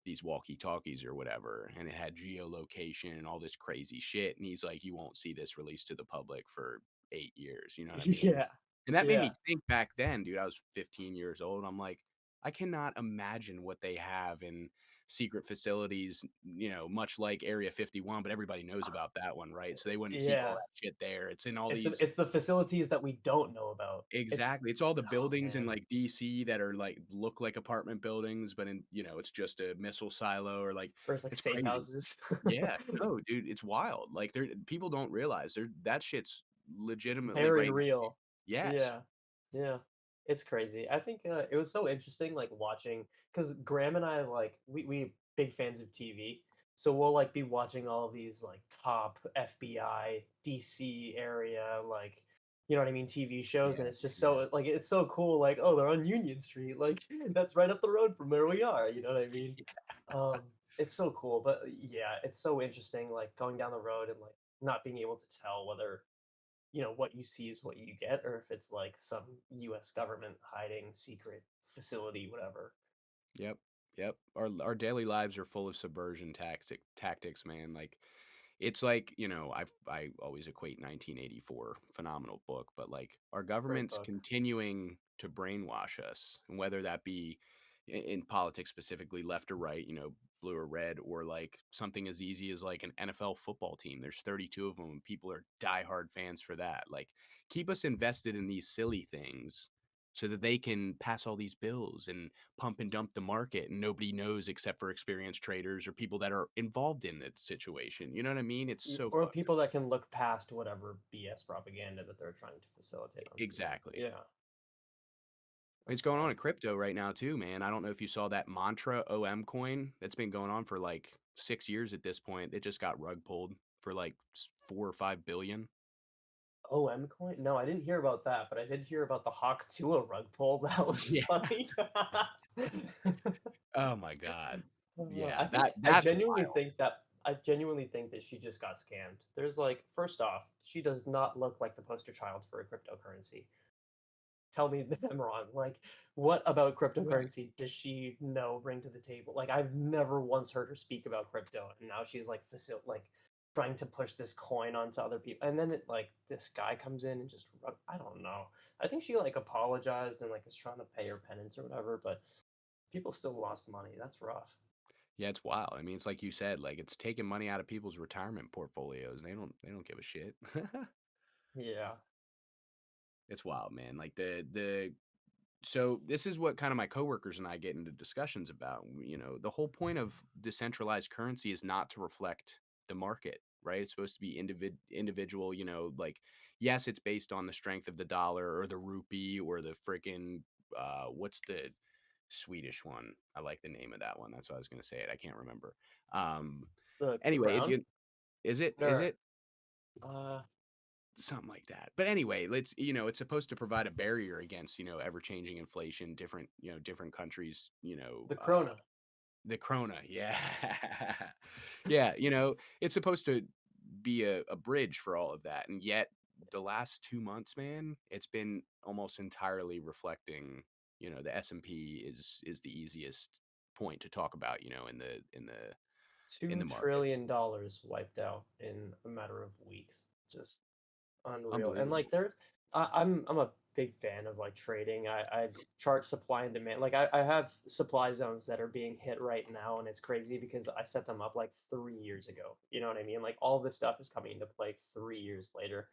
these walkie-talkies or whatever, and it had geolocation and all this crazy shit. And he's like, you won't see this released to the public for 8 years. You know what I mean? Yeah. And that made Yeah. me think back then, dude. I was 15 years old. I'm like, I cannot imagine what they have in secret facilities, much like Area 51, but everybody knows about that one, right? So they wouldn't keep all Yeah. that shit there. It's in all It's these. it's the facilities that we don't know about. It's Exactly. It's all the oh buildings in man, like DC that are like look like apartment buildings, but it's just a missile silo or like or it's like it's safe crazy. houses. Yeah, no, dude, it's wild. Like there people don't realize that shit's legitimately Very right now. real. Yes. Yeah. Yeah. It's crazy. I think it was so interesting like watching because Graham and I like we big fans of TV. So we'll like be watching all of these like cop, FBI, DC area, like you know what I mean, TV shows, Yeah, and it's just yeah. so like it's so cool, like, oh, they're on Union Street, like that's right up the road from where we are, you know what I mean? Um, it's so cool, but yeah, it's so interesting, like going down the road and like not being able to tell whether what you see is what you get, or if it's like some U.S. government hiding secret facility, whatever. Yep. Yep. Our daily lives are full of subversion tactics, man. Like it's like, I always equate 1984, phenomenal book, but like our Great government's book. continuing to brainwash us, and whether that be in politics specifically, left or right, blue or red, or like something as easy as like an NFL football team. There's 32 of them, and people are diehard fans for that. Like, keep us invested in these silly things so that they can pass all these bills and pump and dump the market, and nobody knows except for experienced traders or people that are involved in that situation. You know what I mean? It's so Or fucked people that can look past whatever BS propaganda that they're trying to facilitate onto you. exactly. Yeah, It's that's going on wild. in crypto right now too, man. I don't know if you saw that Mantra OM coin that's been going on for like 6 years at this point. It just got rug pulled for like 4 or 5 billion. OM coin? No, I didn't hear about that, but I did hear about the Hawk Tua rug pull. That was Yeah. funny. Oh my god. I Yeah, think that's wild. I genuinely think that she just got scammed. There's like, first off, she does not look like the poster child for a cryptocurrency. Tell me if I'm wrong. Like, what about Correct. cryptocurrency does she know bring to the table? Like, I've never once heard her speak about crypto, and now she's like trying to push this coin onto other people. And then like this guy comes in and just I don't know. I think she like apologized and like is trying to pay her penance or whatever, but people still lost money. That's rough. Yeah, it's wild. I mean, it's like you said, like it's taking money out of people's retirement portfolios. They don't give a shit. Yeah. It's wild, man. Like the so this is what kind of my coworkers and I get into discussions about. The whole point of decentralized currency is not to reflect the market, right? It's supposed to be individual, like yes, it's based on the strength of the dollar or the rupee or the freaking what's the Swedish one? I like the name of that one. That's what I was going to say it. I can't remember. The Anyway, crown? is it Or is it uh something like that. But anyway, it's supposed to provide a barrier against, ever-changing inflation, different countries, The Krona. the krona. Yeah. Yeah, it's supposed to be a bridge for all of that. And yet the last 2 months, man, it's been almost entirely reflecting, the S&P is the easiest point to talk about, in Two the market. trillion dollars wiped out in a matter of weeks. Just unreal. And like Unbelievable. I'm a big fan of like trading. I chart supply and demand. Like I have supply zones that are being hit right now, and it's crazy because I set them up like 3 years ago. You know what I mean? Like all this stuff is coming into play 3 years later.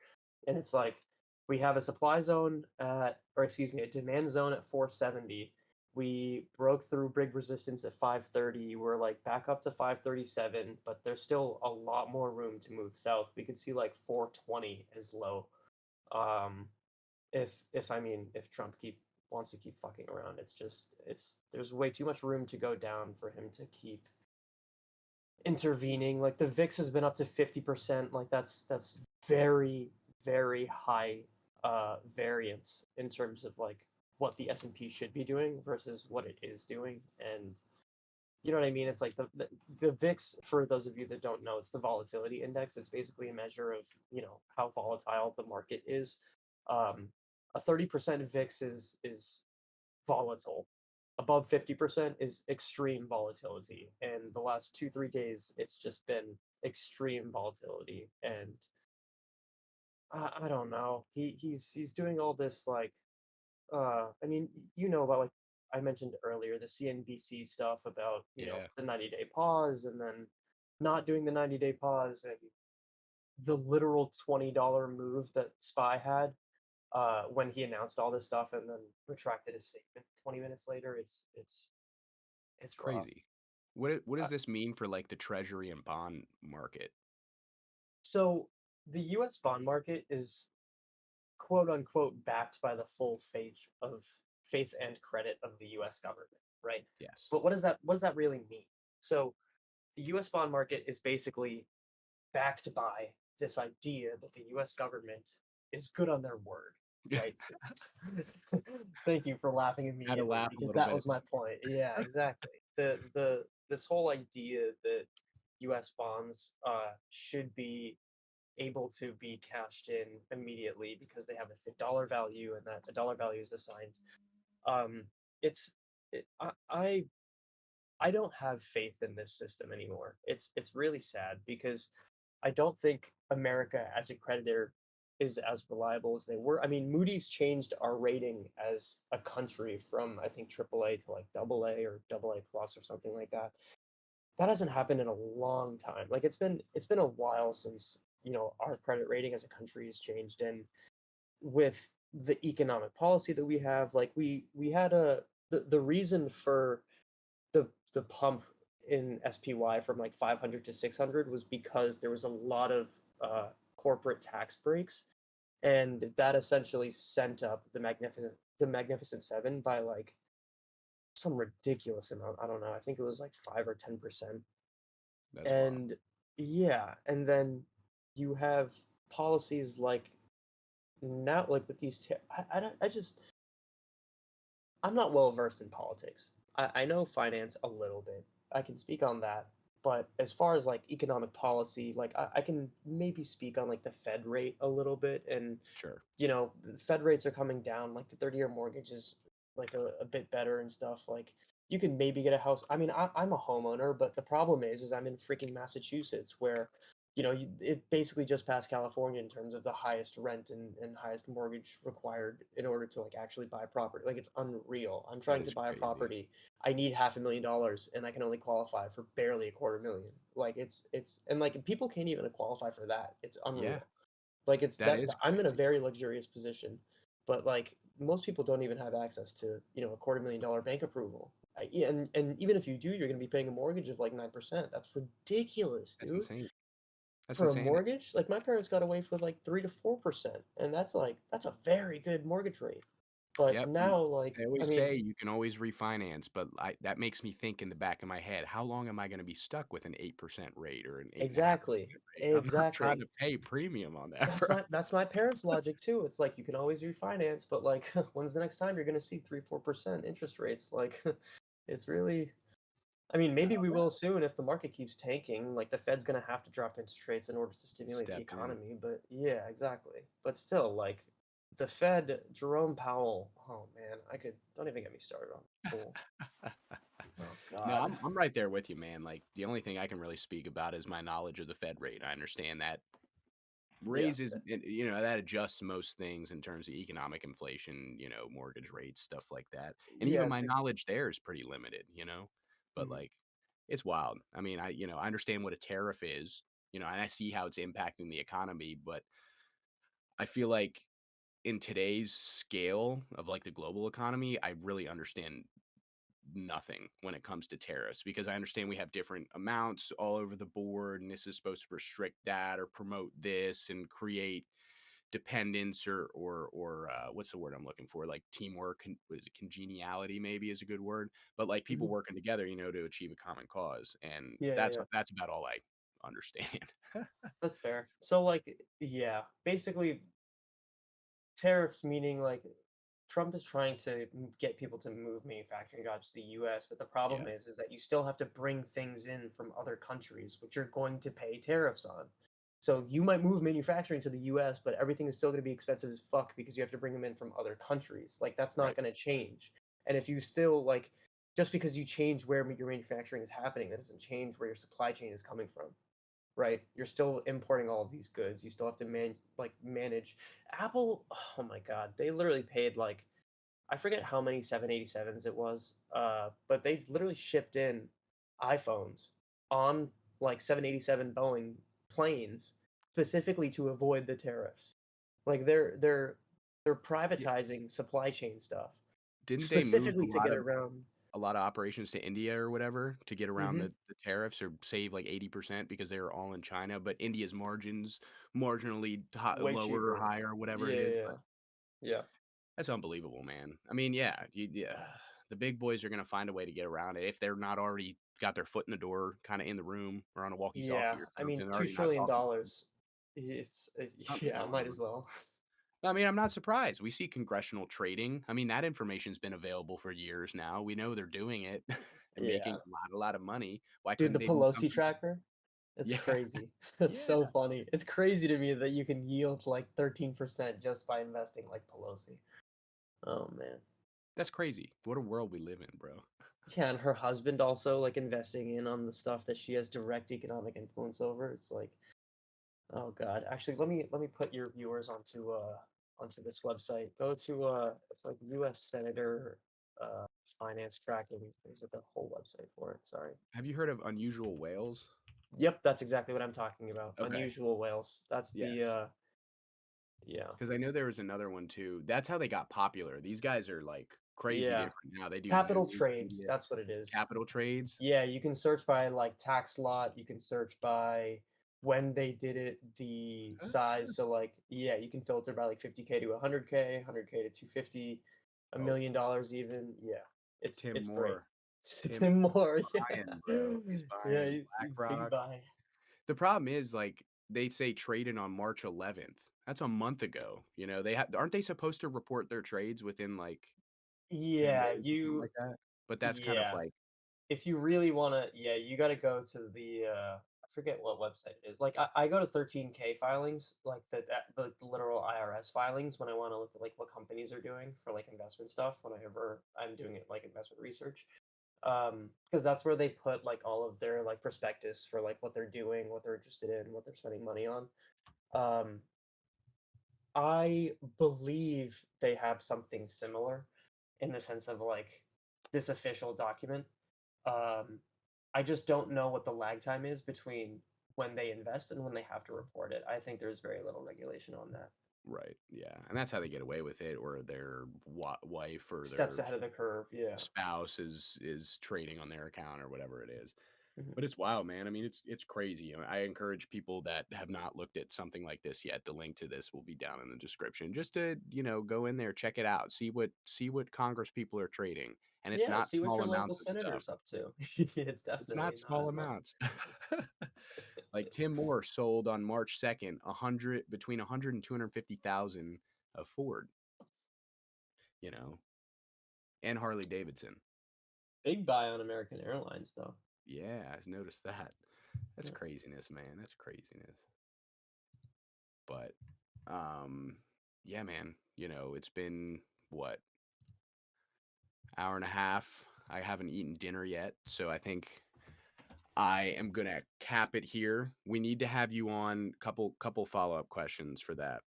And it's like we have a supply zone at, or excuse me, a demand zone at 470. We broke through big resistance at 530. We're like back up to 537, but there's still a lot more room to move south. We could see like 420 is low. Um, if I mean if Trump keep wants to keep fucking around, it's there's way too much room to go down for him to keep intervening. Like the VIX has been up to 50%. Like that's very very high variance in terms of like what the S&P should be doing versus what it is doing. And you know what I mean? It's like the VIX, for those of you that don't know, it's the volatility index. It's basically a measure of, how volatile the market is. A 30% VIX is volatile. Above 50% is extreme volatility. And the last 2-3 days, it's just been extreme volatility. And I don't know. He's doing all this like I mean, about like I mentioned earlier the CNBC stuff about, Yeah. the 90-day pause and then not doing the 90-day pause, and the literal $20 move that Spy had when he announced all this stuff and then retracted his statement 20 minutes later. It's It's rough. crazy. What Uh, does this mean for like the treasury and bond market? so the US bond market is quote unquote backed by the full faith and credit of the US government, right? Yes. But what does that really mean? So the US bond market is basically backed by this idea that the US government is good on their word, right? Thank you for laughing Had to immediately laugh a because little that bit. was my point. Yeah, exactly. The this whole idea that US bonds should be able to be cashed in immediately because they have a dollar value and that a dollar value is assigned. Um, it's it, I don't have faith in this system anymore. It's really sad because I don't think America as a creditor is as reliable as they were. I mean, Moody's changed our rating as a country from I think AAA to like AA or AA plus or something like that. That hasn't happened in a long time. Like it's been a while since, our credit rating as a country has changed. And with the economic policy that we have, like we had the reason for the pump in SPY from like 500 to 600 was because there was a lot of corporate tax breaks, and that essentially sent up the Magnificent Seven by like some ridiculous amount. I don't know. I think it was like 5 or 10%. That's wild. And yeah, and then you have policies like now, like with these. I don't. I'm not well versed in politics. I know finance a little bit. I can speak on that. But as far as like economic policy, like I can maybe speak on like the Fed rate a little bit. And, Sure. the Fed rates are coming down. Like the 30-year mortgage is like a bit better and stuff. Like you can maybe get a house. I mean, I'm a homeowner, but the problem is I'm in freaking Massachusetts where it basically just passed California in terms of the highest rent and highest mortgage required in order to like actually buy property. Like it's unreal. I'm That trying to is buy a crazy. property. I need $500,000 and I can only qualify for barely a quarter million. Like it's and like people can't even qualify for that. It's Yeah, unreal. Like it's that that is I'm in a crazy. very luxurious position, but like most people don't even have access to, a quarter million dollar bank approval. Yeah, and even if you do, you're going to be paying a mortgage of like 9%. That's ridiculous, That's dude. insane. That's For a insane. mortgage, like my parents got away with like 3 to 4%, and that's a very good mortgage rate. But Yep. And now, like, they I always mean, say you can always refinance, but that makes me think in the back of my head, how long am I going to be stuck with an 8% rate or an 8.5% exactly, rate? I'm not trying exactly. to pay premium on that, bro. That's my parents' logic too. It's like you can always refinance, but like, when's the next time you're gonna see 3-4% interest rates? Like, it's really. I mean, maybe we will soon if the market keeps tanking. Like the Fed's gonna have to drop interest rates in order to stimulate the Step in. economy. But yeah, exactly. But still, like the Fed, Jerome Powell. Oh man, I could don't even get me started on the fool. Oh No, God. I'm right there with you, man. Like the only thing I can really speak about is my knowledge of the Fed rate. I understand that Yeah. raises, that adjusts most things in terms of economic inflation, mortgage rates, stuff like that. And Yeah. even It's my good. knowledge there is pretty limited. But Mhm. like it's wild. I mean, I understand what a tariff is, and I see how it's impacting the economy, but I feel like in today's scale of like the global economy, I really understand nothing when it comes to tariffs because I understand we have different amounts all over the board, and this is supposed to restrict that or promote this and create dependence or what's the word I'm looking for? Like teamwork, what is it? Congeniality maybe is a good word, but like people Mhm. working together, to achieve a common cause, and Yeah. Yeah. that's Yeah. that's about all I understand. That's fair. So like, yeah, basically tariffs meaning like Trump is trying to get people to move manufacturing jobs to the US, but the problem Yeah, is that you still have to bring things in from other countries, which you're going to pay tariffs on. So you might move manufacturing to the US, but everything is still going to be expensive as fuck because you have to bring them in from other countries. Like that's not right. going to change. And if you still like just because you change where your manufacturing is happening, that doesn't change where your supply chain is coming from, right? You're still importing all of these goods. You still have to manage. Apple, oh my god, they literally paid like I forget how many 787s it was, but they literally shipped in iPhones on like 787 Boeing planes specifically to avoid the tariffs. Like they're Yeah. privatizing supply chain stuff Didn't they move specifically to get around. a lot of operations to India or whatever to get around Hmm. the tariffs or save like 80% because they were all in China, but India's margins marginally Way lower or cheaper. higher, whatever it Yeah, is. yeah, But yeah. that's unbelievable, man. I mean, yeah, the big boys are gonna find a way to get around it if they're not already got their foot in the door, kind of in the room or on a Yeah, walkie-talkie or I mean, something. They're two already not trillion talking. dollars. Something's Yeah, going might on. as well. I mean, I'm not surprised. We see congressional trading. I mean, that information's been available for years now. We know they're doing it and making Yeah, a lot of money. Why dude, couldn't the they do Pelosi something? tracker. It's Yeah, crazy. It's yeah. so funny. It's crazy to me that you can yield like 13% just by investing like Pelosi. Oh man. That's crazy. What a world we live in, bro. Yeah, and her husband also like investing in on the stuff that she has direct economic influence over. It's like, oh God. Actually, let me put your viewers onto this website. Go to it's like US Senator uh finance tracking. There's like a whole website for it. Sorry. Have you heard of unusual whales? Yep, that's exactly what I'm talking about. Okay. Unusual whales. That's the Yes. yeah. Because I know there was another one too. That's how they got popular. These guys are like crazy Yeah. different now. They do Capital news trades, media, that's what it is. capital trades. Yeah, you can search by like tax lot, you can search by when they did it, the Ah. size. So like yeah, you can filter by like 50K to 100K, 100K to 250, a Oh, million dollars even. Yeah. Tim It's great. Moore. It's Tim him more. buying, Yeah. bro. He's Yeah, buying he's big BlackRock. buy. The problem is, like, they say traded on March 11th. That's a month ago. Aren't they supposed to report their trades within like 10 Yeah, days or something like that? But that's kind of yeah. like, If you really wanna yeah, you gotta go to the, I forget what website it is. Like, I go to 13K filings, like the literal IRS filings when I wanna look at, like, what companies are doing for, like, investment stuff whenever I'm doing it, like, investment research. Because that's where they put, like, all of their, like, prospectus for, like, what they're doing, what they're interested in, what they're spending money on. Um, I believe they have something similar in the sense of, like, this official document. Um, I just don't know what the lag time is between when they invest and when they have to report it. I think there's very little regulation on that. right. Yeah. And that's how they get away with it, or their wife or Steps their ahead of the curve, yeah. spouse is trading on their account or whatever it is. Mhm. But it's wild, man. I mean, it's crazy. I encourage people that have not looked at something like this yet. The link to this will be down in the description. Just to, go in there, check it out, see what Congress people are trading. And it's Yeah, not see what small your local amounts of stuff. senator's up to. It's It's not definitely small not. amounts. Like Tim Moore sold on March 2nd, between 100 and 250,000 of Ford, you know, and Harley Davidson. Big buy on American Airlines, though. Yeah, I noticed that. That's Yeah. craziness, man. That's craziness. But yeah, man, it's been what, hour and a half. I haven't eaten dinner yet, so I think I am gonna cap it here. We need to have you on couple follow-up questions for that.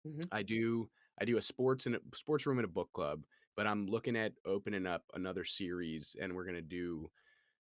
Hmm. I do a sports room and a book club, but I'm looking at opening up another series and we're gonna do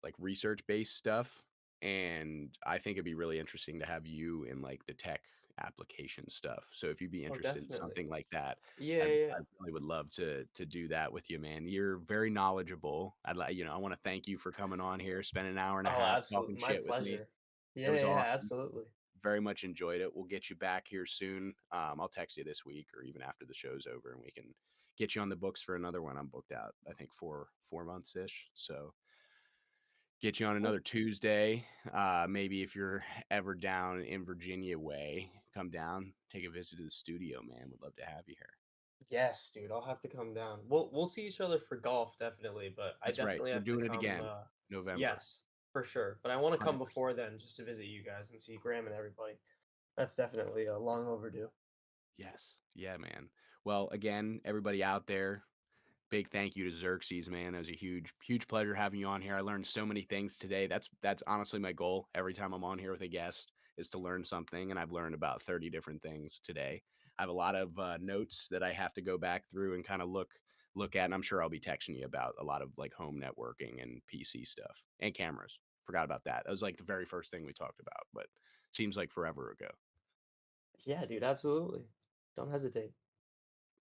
like research based stuff. And I think it'd be really interesting to have you in like the tech application stuff. So if you'd be Oh, interested in definitely. something like that, Yeah, I yeah, yeah. really would love to do that with you, man. You're very knowledgeable. I'd like, I want to thank you for coming on here, spending an hour and a Oh, half talking absolutely. My shit with me. pleasure. It Yeah, was yeah, yeah, awesome. absolutely. Very much enjoyed it. We'll get you back here soon. I'll text you this week or even after the show's over, and we can get you on the books for another one. I'm booked out, I think, for 4 months ish. So get you on Cool. another Tuesday. Maybe if you're ever down in Virginia way, come down, take a visit to the studio, man. Would love to have you here. Yes, dude. I'll have to come down. We'll see each other for golf, definitely. But I That's right. definitely We're have to doing it come. again, November, Yes, for sure. But I want to come 100%. before then, just to visit you guys and see Graham and everybody. That's definitely long overdue. Yes. Yeah, man. Well, again, everybody out there, big thank you to Xerxes, man. It was a huge pleasure having you on here. I learned so many things today. That's honestly my goal. Every time I'm on here with a guest is to learn something, and I've learned about 30 different things today. I have a lot of notes that I have to go back through and kind of look at, and I'm sure I'll be texting you about a lot of like home networking and PC stuff and cameras. Forgot about that. That was like the very first thing we talked about, but seems like forever ago. Yeah, dude. Absolutely. Don't hesitate.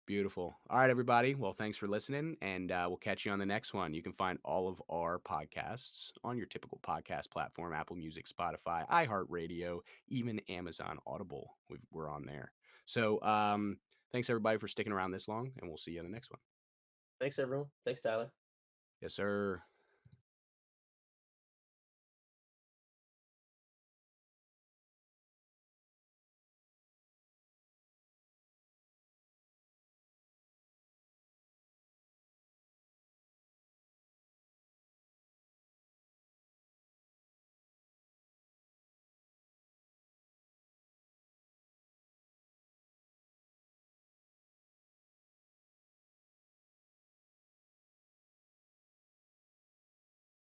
Beautiful. All right, everybody. Well, thanks for listening, and we'll catch you on the next one. You can find all of our podcasts on your typical podcast platform: Apple Music, Spotify, iHeartRadio, even Amazon Audible. We're on there. So, thanks everybody for sticking around this long, and we'll see you on the next one. Thanks, everyone. Thanks, Tyler. Yes, sir.